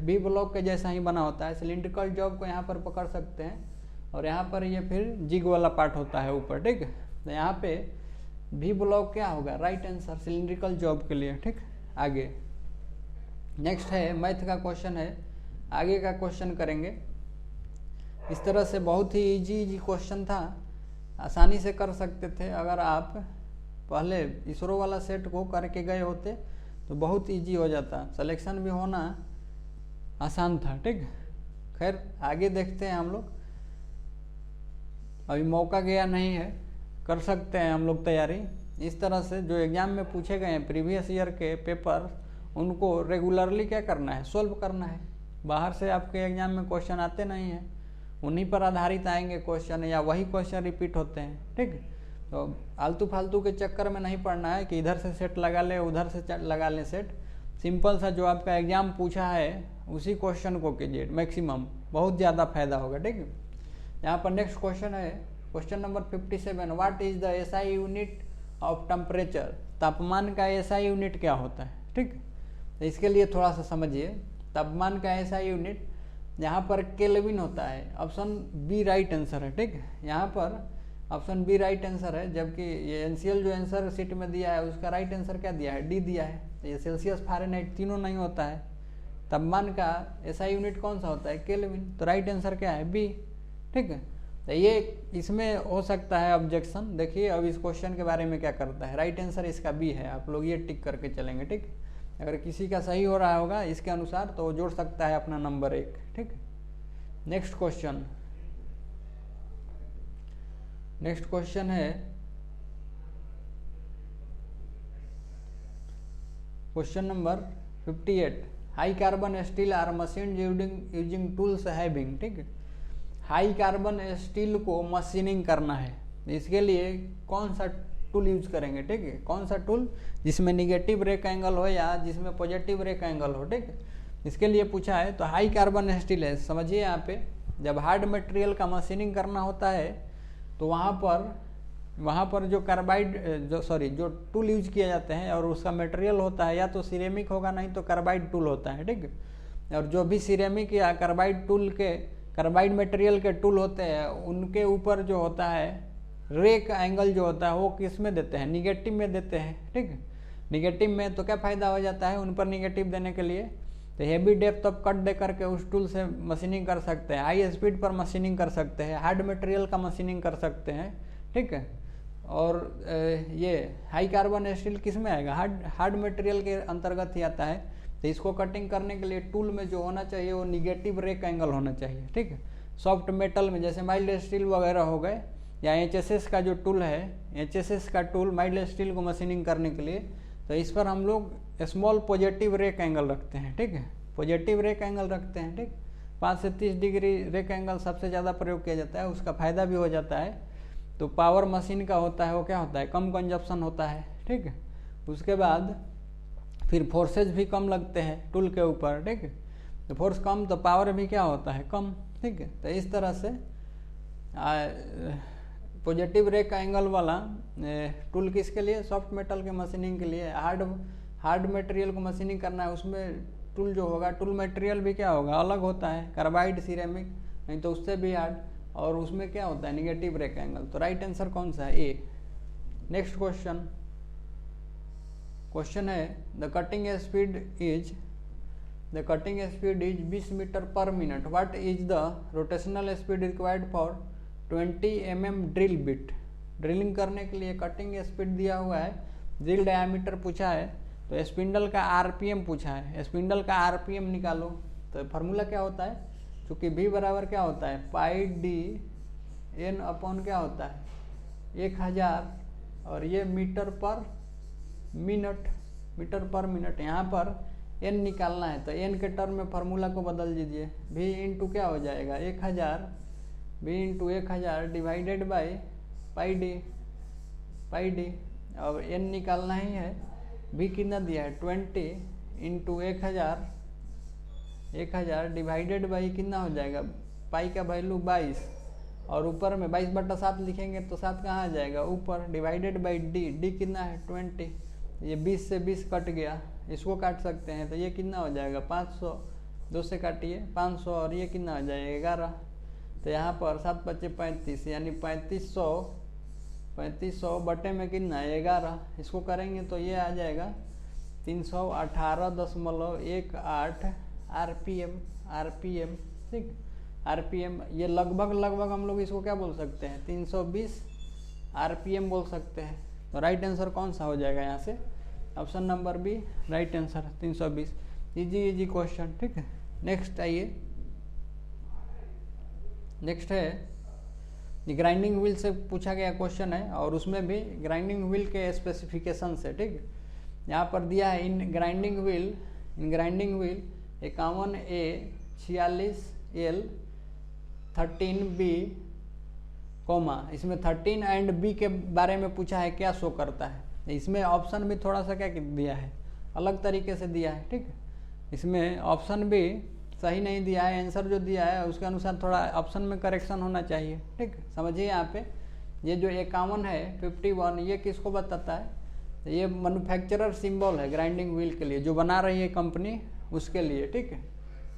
बी ब्लॉक के जैसा ही बना होता है। सिलिंड्रिकल जॉब को यहाँ पर पकड़ सकते हैं और यहाँ पर ये फिर जिग वाला पार्ट होता है ऊपर, ठीक है। तो यहाँ पे भी ब्लॉक क्या होगा? राइट आंसर सिलिंड्रिकल जॉब के लिए, ठीक। आगे नेक्स्ट है मैथ का क्वेश्चन है। आगे का क्वेश्चन करेंगे। इस तरह से बहुत ही इजी क्वेश्चन था, आसानी से कर सकते थे। अगर आप पहले इसरो वाला सेट को करके गए होते तो बहुत इजी हो जाता, सिलेक्शन भी होना आसान था, ठीक। खैर आगे देखते हैं हम लोग, अभी मौका गया नहीं है, कर सकते हैं हम लोग तैयारी। इस तरह से जो एग्जाम में पूछे गए हैं प्रीवियस ईयर के पेपर, उनको रेगुलरली क्या करना है? सोल्व करना है। बाहर से आपके एग्जाम में क्वेश्चन आते नहीं हैं, उन्हीं पर आधारित आएंगे क्वेश्चन, या वही क्वेश्चन रिपीट होते हैं, ठीक। तो आलतू फालतू के चक्कर में नहीं पड़ना है कि इधर से सेट लगा ले, उधर से लगा लें सेट। सिंपल सा जो आपका एग्जाम पूछा है उसी क्वेश्चन को कीजिए, मैक्सिमम बहुत ज़्यादा फायदा होगा, ठीक। यहाँ पर नेक्स्ट क्वेश्चन है, question number 57। What is the SI unit of temperature. तापमान का एसआई यूनिट क्या होता है, ठीक। तो इसके लिए थोड़ा सा समझिए। तापमान का एसआई यूनिट यहाँ पर केल्विन होता है। ऑप्शन बी राइट आंसर है, ठीक। यहाँ पर ऑप्शन बी राइट आंसर है, जबकि ये एनसीएल जो आंसर शीट में दिया है उसका राइट आंसर क्या दिया है? डी दिया है। तो ये सेल्सियस, फारेनहाइट तीनों नहीं होता है। तापमान का एसआई यूनिट कौन सा होता है? केल्विन। तो राइट आंसर क्या है? बी, ठीक है। तो ये इसमें हो सकता है ऑब्जेक्शन। देखिए अब इस क्वेश्चन के बारे में क्या करता है। राइट आंसर इसका बी है, आप लोग ये टिक करके चलेंगे, ठीक। अगर किसी का सही हो रहा होगा इसके अनुसार तो वो जोड़ सकता है अपना नंबर 1, ठीक। नेक्स्ट क्वेश्चन, नेक्स्ट क्वेश्चन है question number 58। High carbon steel are machine using tools having, ठीक। हाई कार्बन स्टील को मशीनिंग करना है, इसके लिए कौन सा टूल यूज करेंगे, ठीक है। कौन सा टूल? जिसमें निगेटिव रेक एंगल हो या जिसमें पॉजिटिव रेक एंगल हो, ठीक। इसके लिए पूछा है। तो हाई कार्बन स्टील है, समझिए यहाँ पे जब हार्ड मटेरियल का मशीनिंग करना होता है तो वहाँ पर जो कार्बाइड जो टूल यूज किए जाते हैं और उसका मटेरियल होता है या तो सिरेमिक होगा, नहीं तो कार्बाइड टूल होता है, ठीक। और जो भी सिरेमिक या कार्बाइड मटेरियल के टूल होते हैं उनके ऊपर जो होता है रेक एंगल जो होता है वो किस में देते हैं? निगेटिव में देते हैं, ठीक। निगेटिव में तो क्या फ़ायदा हो जाता है उन पर निगेटिव देने के लिए? तो हेवी डेप्थ ऑफ कट दे करके उस टूल से मशीनिंग कर सकते हैं, हाई स्पीड पर मशीनिंग कर सकते हैं, हार्ड मटेरियल का मशीनिंग कर सकते हैं, ठीक है। और ये हाई कार्बन स्टील किस में आएगा? हार्ड मटेरियल के अंतर्गत ही आता है। तो इसको कटिंग करने के लिए टूल में जो होना चाहिए वो निगेटिव रेक एंगल होना चाहिए, ठीक है। सॉफ्ट मेटल में जैसे माइल्ड स्टील वगैरह हो गए, या एचएसएस का जो टूल है, एचएसएस का टूल माइल्ड स्टील को मशीनिंग करने के लिए, तो इस पर हम लोग स्मॉल पॉजिटिव रेक एंगल रखते हैं, ठीक है। पॉजिटिव रेक एंगल रखते हैं, ठीक। 5 से 30 डिग्री रेक एंगल सबसे ज़्यादा प्रयोग किया जाता है, उसका फ़ायदा भी हो जाता है। तो पावर मशीन का होता है वो क्या होता है? कम कंजप्शन होता है, ठीक है। उसके बाद फिर फोर्सेज भी कम लगते हैं टूल के ऊपर, ठीक है। तो फोर्स कम तो पावर भी क्या होता है, कम, ठीक है। तो इस तरह से पॉजिटिव रेक एंगल वाला टूल किसके लिए, सॉफ्ट मेटल के मशीनिंग के लिए। हार्ड मटेरियल को मशीनिंग करना है, उसमें टूल जो होगा, टूल मटेरियल भी क्या होगा, अलग होता है, कार्बाइड, सिरेमिक, नहीं तो उससे भी हार्ड, और उसमें क्या होता है, निगेटिव रेक एंगल। तो राइट आंसर कौन सा है, ए। नेक्स्ट क्वेश्चन है the cutting speed is 20 meter per minute, what is the rotational speed required for 20 mm drill bit. Drilling करने के लिए कटिंग स्पीड दिया हुआ है, ड्रिल डायमीटर पूछा है, तो स्पिंडल का आरपीएम पूछा है, स्पिंडल का आरपीएम निकालो। तो फार्मूला क्या होता है, चूँकि v बराबर क्या होता है, पाई डी एन अपॉन क्या होता है 1000, और ये मीटर पर मिनट, यहाँ पर n निकालना है, तो n के टर्म में फार्मूला को बदल दीजिए, v इंटू क्या हो जाएगा 1000, v into 1000 divided by pi D, और n निकालना ही है, v कितना दिया है 20 इंटू 1000 डिवाइडेड बाई कितना हो जाएगा, पाई का वैल्यू 22, और ऊपर में 22/7 लिखेंगे तो 7 कहाँ आ जाएगा ऊपर, डिवाइडेड बाई डी कितना है 20, ये 20 से 20 कट गया, इसको काट सकते हैं, तो ये कितना हो जाएगा 500, 2 से काटिए 500, और ये कितना हो जाएगा 11। तो यहाँ पर 7 × 5 = 35, यानी 3500 बटे में कितना है 11, इसको करेंगे तो ये आ जाएगा 318.18 आरपीएम, ठीक। आरपीएम ये लगभग हम लोग इसको क्या बोल सकते हैं 320 आरपीएम बोल सकते हैं। तो राइट आंसर कौन सा हो जाएगा यहाँ से, option number B right answer 320। Easy question, ठीक है। नेक्स्ट आइए, नेक्स्ट है ग्राइंडिंग व्हील से पूछा गया क्वेश्चन है, और उसमें भी ग्राइंडिंग व्हील के स्पेसिफिकेशन से, ठीक है। यहाँ पर दिया है इन grinding wheel 51A 46L 13B, इसमें 13 एंड B के बारे में पूछा है, क्या शो करता है। इसमें ऑप्शन भी थोड़ा सा क्या दिया है, अलग तरीके से दिया है, ठीक है। इसमें ऑप्शन भी सही नहीं दिया है, आंसर जो दिया है उसके अनुसार थोड़ा ऑप्शन में करेक्शन होना चाहिए, ठीक। समझिए यहाँ पे ये जो 51 है 51, ये किसको बताता है, तो ये मैन्युफैक्चरर सिंबल है ग्राइंडिंग व्हील के लिए, जो बना रही है कंपनी उसके लिए, ठीक है।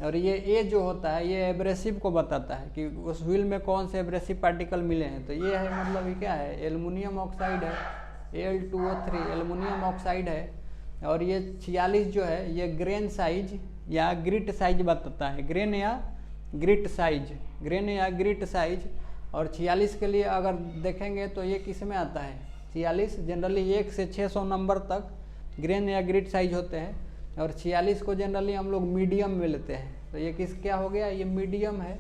और ये ए जो होता है ये एब्रेसिव को बताता है कि उस व्हील में कौन से एब्रेसिव पार्टिकल मिले हैं। तो ये है मतलब ये क्या है, एल्युमिनियम ऑक्साइड है, Al2O3 एल्युमिनियम ऑक्साइड है। और ये 46 जो है ये ग्रेन साइज या ग्रिट साइज बताता है, ग्रेन या ग्रिट साइज। और 46 के लिए अगर देखेंगे तो ये किस में आता है, 46 जनरली 1 से 600 नंबर तक ग्रेन या ग्रिट साइज होते हैं, और 46 को जनरली हम लोग मीडियम में लेते हैं। तो ये क्या हो गया, ये मीडियम है,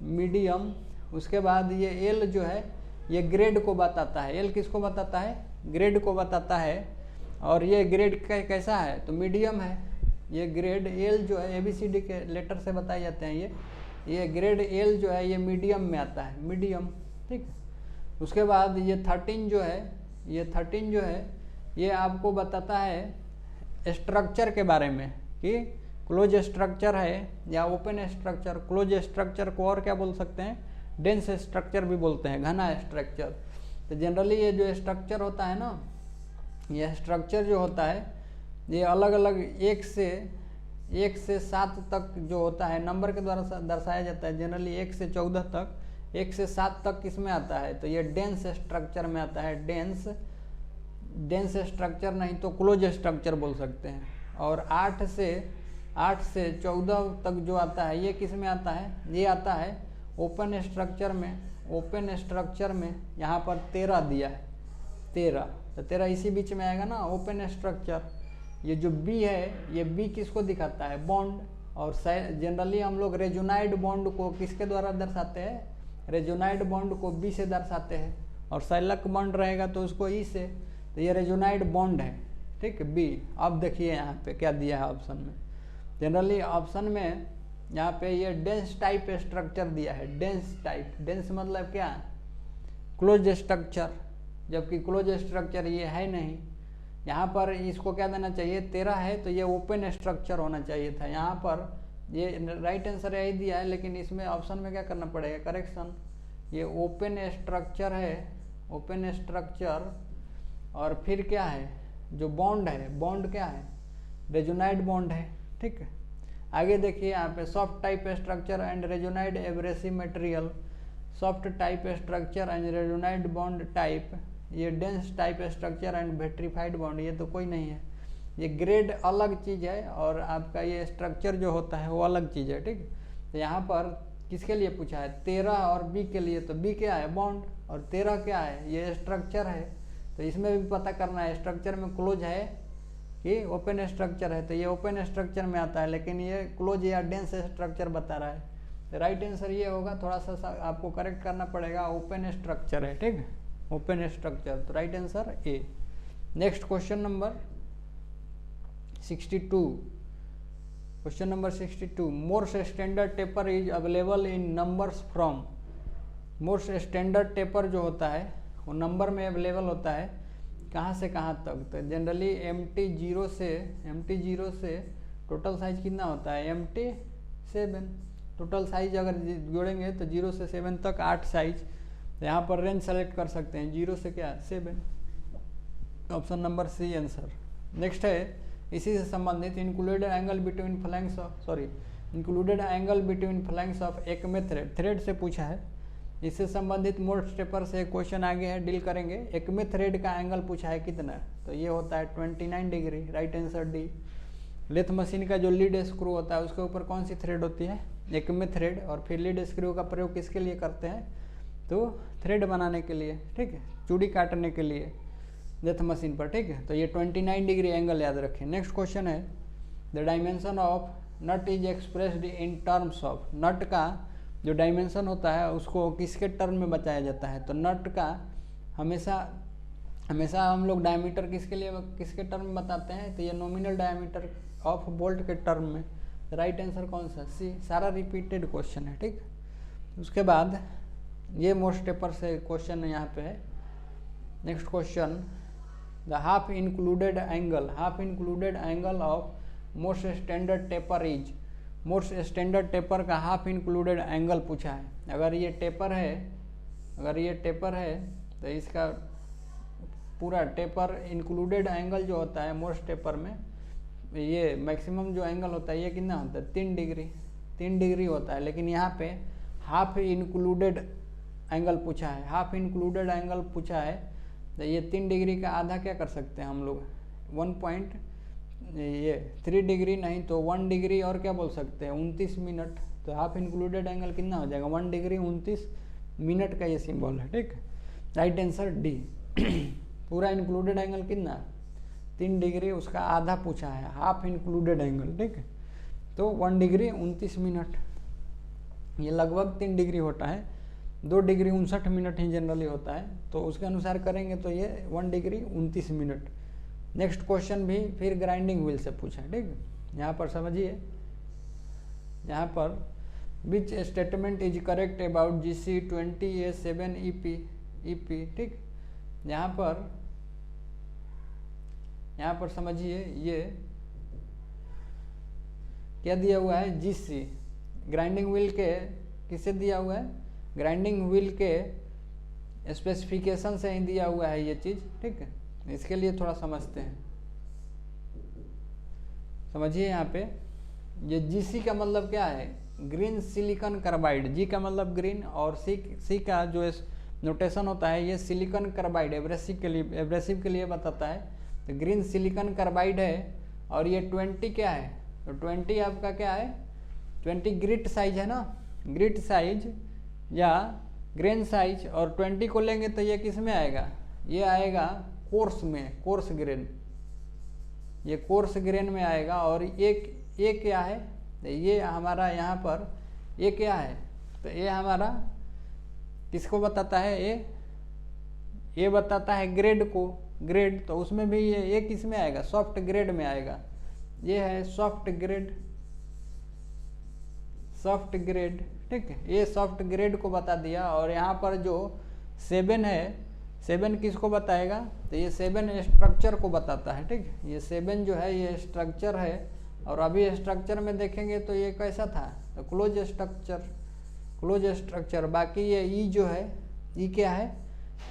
मीडियम। उसके बाद ये एल जो है ये ग्रेड को बताता है, एल किसको बताता है, ग्रेड को बताता है। और ये ग्रेड कैसा है, तो मीडियम है। ये ग्रेड एल जो है ABCD के लेटर से बताए जाते हैं, ये ग्रेड एल जो है ये मीडियम में आता है, मीडियम, ठीक। उसके बाद ये 13 जो है ये आपको बताता है स्ट्रक्चर के बारे में, कि क्लोज स्ट्रक्चर है या ओपन स्ट्रक्चर। क्लोज स्ट्रक्चर को और क्या बोल सकते हैं, डेंस स्ट्रक्चर भी बोलते हैं, घना स्ट्रक्चर। तो जनरली ये जो स्ट्रक्चर होता है ना, ये स्ट्रक्चर जो होता है ये अलग अलग 1 से 7 तक जो होता है नंबर के द्वारा दर्शाया जाता है। जनरली 1 से 14 तक, 1 से 7 तक किसमें आता है, तो ये डेंस स्ट्रक्चर में आता है, डेंस स्ट्रक्चर नहीं तो क्लोज स्ट्रक्चर बोल सकते हैं। और 8 से 14 तक जो आता है ये किस में आता है, ये आता है ओपन स्ट्रक्चर में। यहाँ पर 13 दिया है, 13, तो 13 इसी बीच में आएगा ना, ओपन स्ट्रक्चर। ये जो बी है, ये बी किसको दिखाता है, बॉन्ड। और जनरली हम लोग रेजोनाइड बॉन्ड को किसके द्वारा दर्शाते हैं, रेजोनाइड बॉन्ड को बी से दर्शाते हैं। और सैलक बॉन्ड रहेगा तो उसको ई से। तो ये रेजोनाइड बॉन्ड है, ठीक है, बी। अब देखिए यहाँ पे क्या दिया है ऑप्शन में, जनरली ऑप्शन में यहाँ पे ये डेंस टाइप स्ट्रक्चर दिया है, डेंस टाइप। डेंस मतलब क्या, क्लोज स्ट्रक्चर, जबकि क्लोज स्ट्रक्चर ये है नहीं। यहाँ पर इसको क्या देना चाहिए, 13 है तो ये ओपन स्ट्रक्चर होना चाहिए था। यहाँ पर ये राइट आंसर यही दिया है, लेकिन इसमें ऑप्शन में क्या करना पड़ेगा, करेक्शन। ये ओपन स्ट्रक्चर है, ओपन स्ट्रक्चर, और फिर क्या है जो बॉन्ड है, बॉन्ड क्या है, रेजोनाइड बॉन्ड है, ठीक है। आगे देखिए यहाँ पे soft type structure and resinoid abrasive material, soft type structure and resinoid bond type, ये dense type structure and vitrified bond, ये तो कोई नहीं है। ये ग्रेड अलग चीज़ है और आपका ये स्ट्रक्चर जो होता है वो अलग चीज़ है, ठीक। तो यहाँ पर किसके लिए पूछा है, 13 और बी के लिए, तो बी क्या है, बॉन्ड, और 13 क्या है, ये स्ट्रक्चर है। तो इसमें भी पता करना है स्ट्रक्चर में क्लोज है कि ओपन स्ट्रक्चर है, तो ये ओपन स्ट्रक्चर में आता है, लेकिन ये क्लोज या डेंस स्ट्रक्चर बता रहा है। तो राइट आंसर ये होगा, थोड़ा सा आपको करेक्ट करना पड़ेगा, ओपन स्ट्रक्चर है, ठीक, ओपन स्ट्रक्चर। तो right answer A. Next question number 62, question number 62, Morse standard taper is available in numbers from, Morse standard taper जो होता है वो नंबर में अवेलेबल होता है कहाँ से कहाँ तक। तो जनरली MT0 से टोटल साइज कितना होता है, MT7, टोटल साइज अगर जोड़ेंगे तो 0 से 7 तक 8 साइज। तो यहाँ पर रेंज सेलेक्ट कर सकते हैं, 0 से क्या 7, option number C answer. Next है इसी से संबंधित, included angle between flanks of, sorry, included angle between flanks of Acme thread, thread से पूछा है। इससे संबंधित मोर्स टेपर से क्वेश्चन आगे है, डील करेंगे। एकमे थ्रेड का एंगल पूछा है कितना, तो ये होता है 29 degree, right answer D. Lathe machine का जो लीड स्क्रू होता है उसके ऊपर कौन सी थ्रेड होती है, एकमे थ्रेड, और फिर लीड स्क्रू का प्रयोग किसके लिए करते हैं, तो थ्रेड बनाने के लिए, ठीक है, चूड़ी काटने के लिए लेथ मशीन पर, ठीक है। तो ये 29 डिग्री एंगल याद रखें। नेक्स्ट क्वेश्चन है, the dimension of nut is expressed in terms of, nut का जो डायमेंशन होता है उसको किसके टर्म में बताया जाता है, तो नट का हमेशा हम लोग डायमीटर किसके टर्म में बताते हैं, तो ये नॉमिनल डायमीटर ऑफ बोल्ट के टर्म में। राइट आंसर कौन सा, सी। सारा रिपीटेड क्वेश्चन है, ठीक। उसके बाद ये मोर्स टेपर से क्वेश्चन यहाँ पे है। Next question, the half included angle of Morse standard taper is, Morse standard taper का हाफ इंक्लूडेड एंगल पूछा है। अगर ये टेपर है तो इसका पूरा टेपर इंक्लूडेड एंगल जो होता है मोर्स टेपर में, ये मैक्सिमम जो एंगल होता है ये कितना होता है, 3 डिग्री होता है। लेकिन यहाँ पे हाफ इंक्लूडेड एंगल पूछा है, हाफ इंक्लूडेड एंगल पूछा है, तो ये 3 डिग्री का आधा क्या कर सकते हैं हम लोग, 3 डिग्री नहीं तो 1 डिग्री और क्या बोल सकते हैं, 29 मिनट। तो हाफ इंक्लूडेड एंगल कितना हो जाएगा, 1 डिग्री 29 मिनट का ये सिंबल है, ठीक। Right answer D. पूरा इंक्लूडेड एंगल कितना, 3 डिग्री, उसका आधा पूछा है, हाफ इंक्लूडेड एंगल, ठीक है। तो 1 डिग्री 29 मिनट, ये लगभग 3 डिग्री होता है, 2 डिग्री 59 मिनट ही जनरली होता है, तो उसके अनुसार करेंगे तो ये 1 डिग्री 29 मिनट। नेक्स्ट क्वेश्चन भी फिर ग्राइंडिंग व्हील से पूछा है, ठीक। यहाँ पर समझिए, यहाँ पर which statement is correct about GC 20A7 EP, ठीक। यहाँ पर समझिए, ये क्या दिया हुआ है, GC ग्राइंडिंग व्हील के किससे दिया हुआ है, ग्राइंडिंग व्हील के स्पेसिफिकेशन से ही दिया हुआ है ये चीज़, ठीक है। इसके लिए थोड़ा समझते हैं, समझिए। यहाँ पे ये GC का मतलब क्या है, ग्रीन सिलिकॉन कार्बाइड, G का मतलब ग्रीन, और C का जो नोटेशन होता है ये सिलिकॉन कार्बाइड एब्रेसिव के लिए बताता है। तो ग्रीन सिलिकॉन कार्बाइड है, और ये 20 क्या है, तो 20 आपका क्या है, 20 ग्रिट साइज है ना, ग्रिट साइज या ग्रेन साइज, और 20 को लेंगे तो ये किस में आएगा, ये आएगा कोर्स में, कोर्स ग्रेन, ये कोर्स ग्रेन में आएगा। और ये क्या है, ये हमारा यहाँ पर ये क्या है, तो ये हमारा किसको बताता है, ये बताता है ग्रेड को, ग्रेड, तो उसमें भी ये किस में आएगा, सॉफ्ट ग्रेड में आएगा। ये है सॉफ्ट ग्रेड, ठीक है, ये सॉफ्ट ग्रेड को बता दिया। और यहाँ पर जो 7 है, 7 किसको बताएगा, तो ये 7 स्ट्रक्चर को बताता है, ठीक। ये 7 जो है ये स्ट्रक्चर है, और अभी स्ट्रक्चर में देखेंगे तो ये कैसा था, तो क्लोज स्ट्रक्चर। बाकी ये ई जो है, ई क्या है,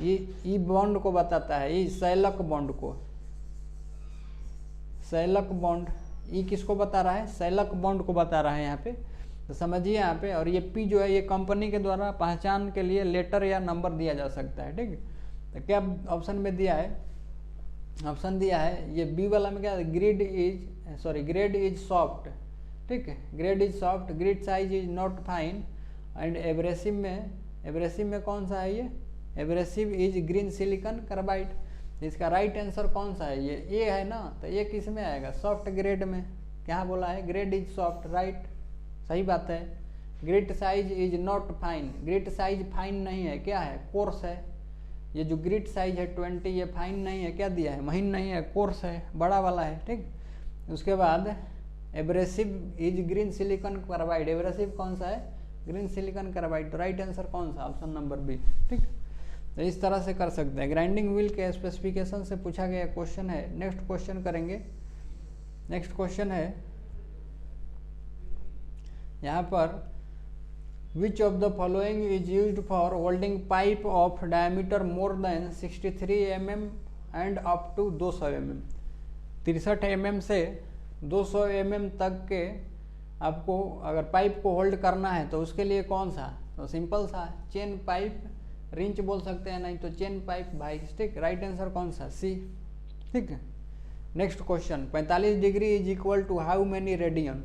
ये ई बॉन्ड को बताता है, ई सैलक बॉन्ड को, सैलक बॉन्ड। ई किसको बता रहा है, सैलक बॉन्ड को बता रहा है यहाँ पे, तो समझिए यहाँ पे। और ये पी जो है ये कंपनी के द्वारा पहचान के लिए लेटर या नंबर दिया जा सकता है, ठीक। तो क्या ऑप्शन में दिया है, ऑप्शन दिया है ये बी वाला में क्या, ग्रेड इज सॉफ्ट, ठीक है, grade is soft, grid size is not fine, and abrasive में कौन सा है ये, abrasive is green silicon carbide. इसका राइट आंसर कौन सा है, ये ए है ना, तो ये किस में आएगा, सॉफ्ट ग्रेड में। क्या बोला है, ग्रेड इज सॉफ्ट, राइट, सही बात है। Grid size is not fine, grid size fine नहीं है, क्या है, कोर्स है। ये जो ग्रिड साइज है 20, ये फाइन नहीं है, क्या दिया है, महीन नहीं है, कोर्स है, बड़ा वाला है, ठीक। उसके बाद abrasive is green silicon carbide, abrasive कौन सा है, ग्रीन सिलिकॉन कार्बाइड, तो राइट आंसर कौन सा, ऑप्शन नंबर बी, ठीक। तो इस तरह से कर सकते हैं। ग्राइंडिंग व्हील के स्पेसिफिकेशन से पूछा गया क्वेश्चन है। नेक्स्ट क्वेश्चन करेंगे। नेक्स्ट क्वेश्चन है यहाँ पर, which of the following is used for holding pipe of diameter more than 63 mm and up to 200 mm। 63 mm से 200 mm तक के आपको अगर पाइप को होल्ड करना है तो उसके लिए कौन सा, तो सिंपल सा चेन पाइप, रिंच बोल सकते हैं, नहीं तो चेन पाइप भाई, ठीक। राइट आंसर कौन सा, सी, ठीक है। Next question, 45 degree is equal to how many radian.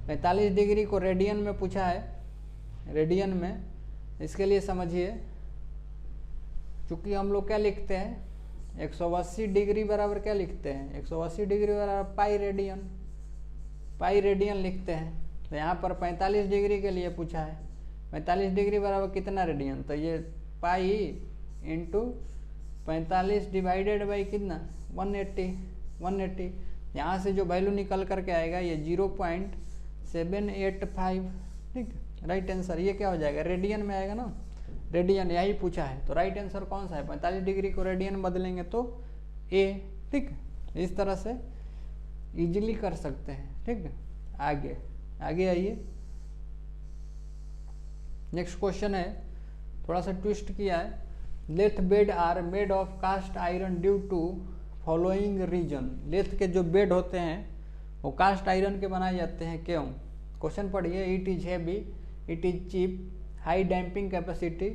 45 degree को रेडियन में पूछा है, रेडियन में। इसके लिए समझिए, चूंकि हम लोग क्या लिखते हैं, 180 डिग्री बराबर क्या लिखते हैं, 180 डिग्री बराबर पाई रेडियन लिखते हैं। तो यहाँ पर 45 डिग्री के लिए पूछा है, 45 डिग्री बराबर कितना रेडियन, तो ये पाई इंटू 45 डिवाइडेड बाई कितना, 180। यहाँ से जो वैल्यू निकल करके आएगा ये 0.785, ठीक। राइट आंसर ये क्या हो जाएगा, रेडियन में आएगा ना, रेडियन यही पूछा है। तो राइट आंसर कौन सा है, 45 डिग्री को रेडियन बदलेंगे तो ए, ठीक। इस तरह से इजीली कर सकते हैं, ठीक। आगे आइए। नेक्स्ट क्वेश्चन है, थोड़ा सा ट्विस्ट किया है। Lathe bed are made of cast iron due to following reason. Lathe के जो बेड होते हैं वो कास्ट आयरन के बनाए जाते हैं, क्यों। क्वेश्चन पढ़िए, it is heavy, it is cheap, high damping capacity,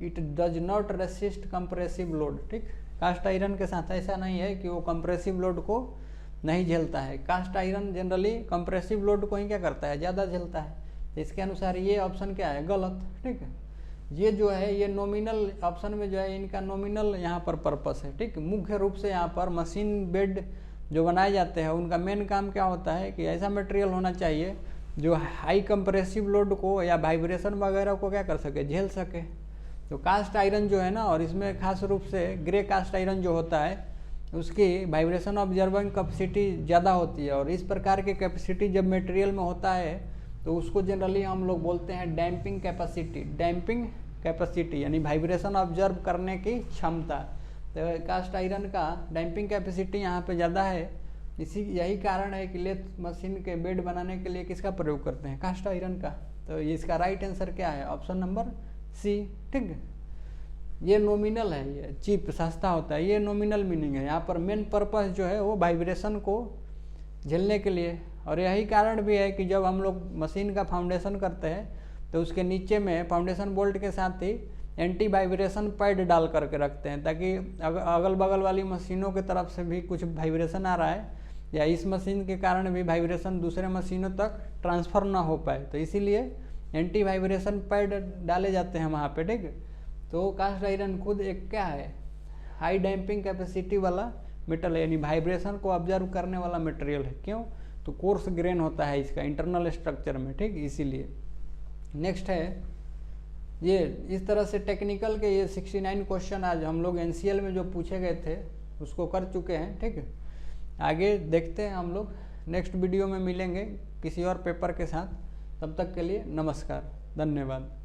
it does not resist compressive load, ठीक। कास्ट आयरन के साथ ऐसा नहीं है कि वो कंप्रेसिव लोड को नहीं झेलता है। Cast iron generally compressive load को ही क्या करता है, ज़्यादा झेलता है। इसके अनुसार ये ऑप्शन क्या है, गलत, ठीक है। ये जो है ये नॉमिनल ऑप्शन में जो है इनका नॉमिनल यहाँ पर पर्पस है, ठीक। मुख्य रूप से यहाँ पर मशीन बेड जो बनाए जाते हैं उनका मेन काम क्या होता है कि ऐसा मटेरियल होना चाहिए जो हाई कंप्रेसिव लोड को या वाइब्रेशन वगैरह को क्या कर सके, झेल सके। तो कास्ट आयरन जो है ना, और इसमें खास रूप से ग्रे कास्ट आयरन जो होता है उसकी वाइब्रेशन ऑब्जर्विंग कैपेसिटी ज़्यादा होती है, और इस प्रकार की कैपेसिटी जब मटेरियल में होता है तो उसको जनरली हम लोग बोलते हैं डैम्पिंग कैपेसिटी यानी वाइब्रेशन ऑब्जर्व करने की क्षमता। तो कास्ट आयरन का डैम्पिंग कैपेसिटी यहाँ पे ज़्यादा है। यही कारण है कि लेथ मशीन के बेड बनाने के लिए किसका प्रयोग करते हैं, कास्ट आयरन का। तो इसका राइट आंसर क्या है, ऑप्शन नंबर सी, ठीक। ये नॉमिनल है, ये चीप सस्ता होता है, ये नॉमिनल मीनिंग है। यहाँ पर मेन पर्पस जो है वो वाइब्रेशन को झेलने के लिए। और यही कारण भी है कि जब हम लोग मशीन का फाउंडेशन करते हैं तो उसके नीचे में फाउंडेशन बोल्ट के साथ ही एंटी वाइब्रेशन पैड डाल करके रखते हैं, ताकि अगल बगल वाली मशीनों की तरफ से भी कुछ वाइब्रेशन आ रहा है या इस मशीन के कारण भी वाइब्रेशन दूसरे मशीनों तक ट्रांसफ़र ना हो पाए, तो इसीलिए एंटी वाइब्रेशन पैड डाले जाते हैं वहाँ पे, ठीक। तो कास्ट आयरन खुद एक क्या है, हाई डैम्पिंग कैपेसिटी वाला मेटल है, यानी वाइब्रेशन को ऑब्जर्व करने वाला मटेरियल है। क्यों, तो कोर्स ग्रेन होता है इसका इंटरनल स्ट्रक्चर में, ठीक, इसीलिए। नेक्स्ट है ये इस तरह से टेक्निकल के ये 69 क्वेश्चन आज हम लोग एनसीएल में जो पूछे गए थे उसको कर चुके हैं, ठीक है। आगे देखते हैं हम लोग, नेक्स्ट वीडियो में मिलेंगे किसी और पेपर के साथ। तब तक के लिए नमस्कार, धन्यवाद।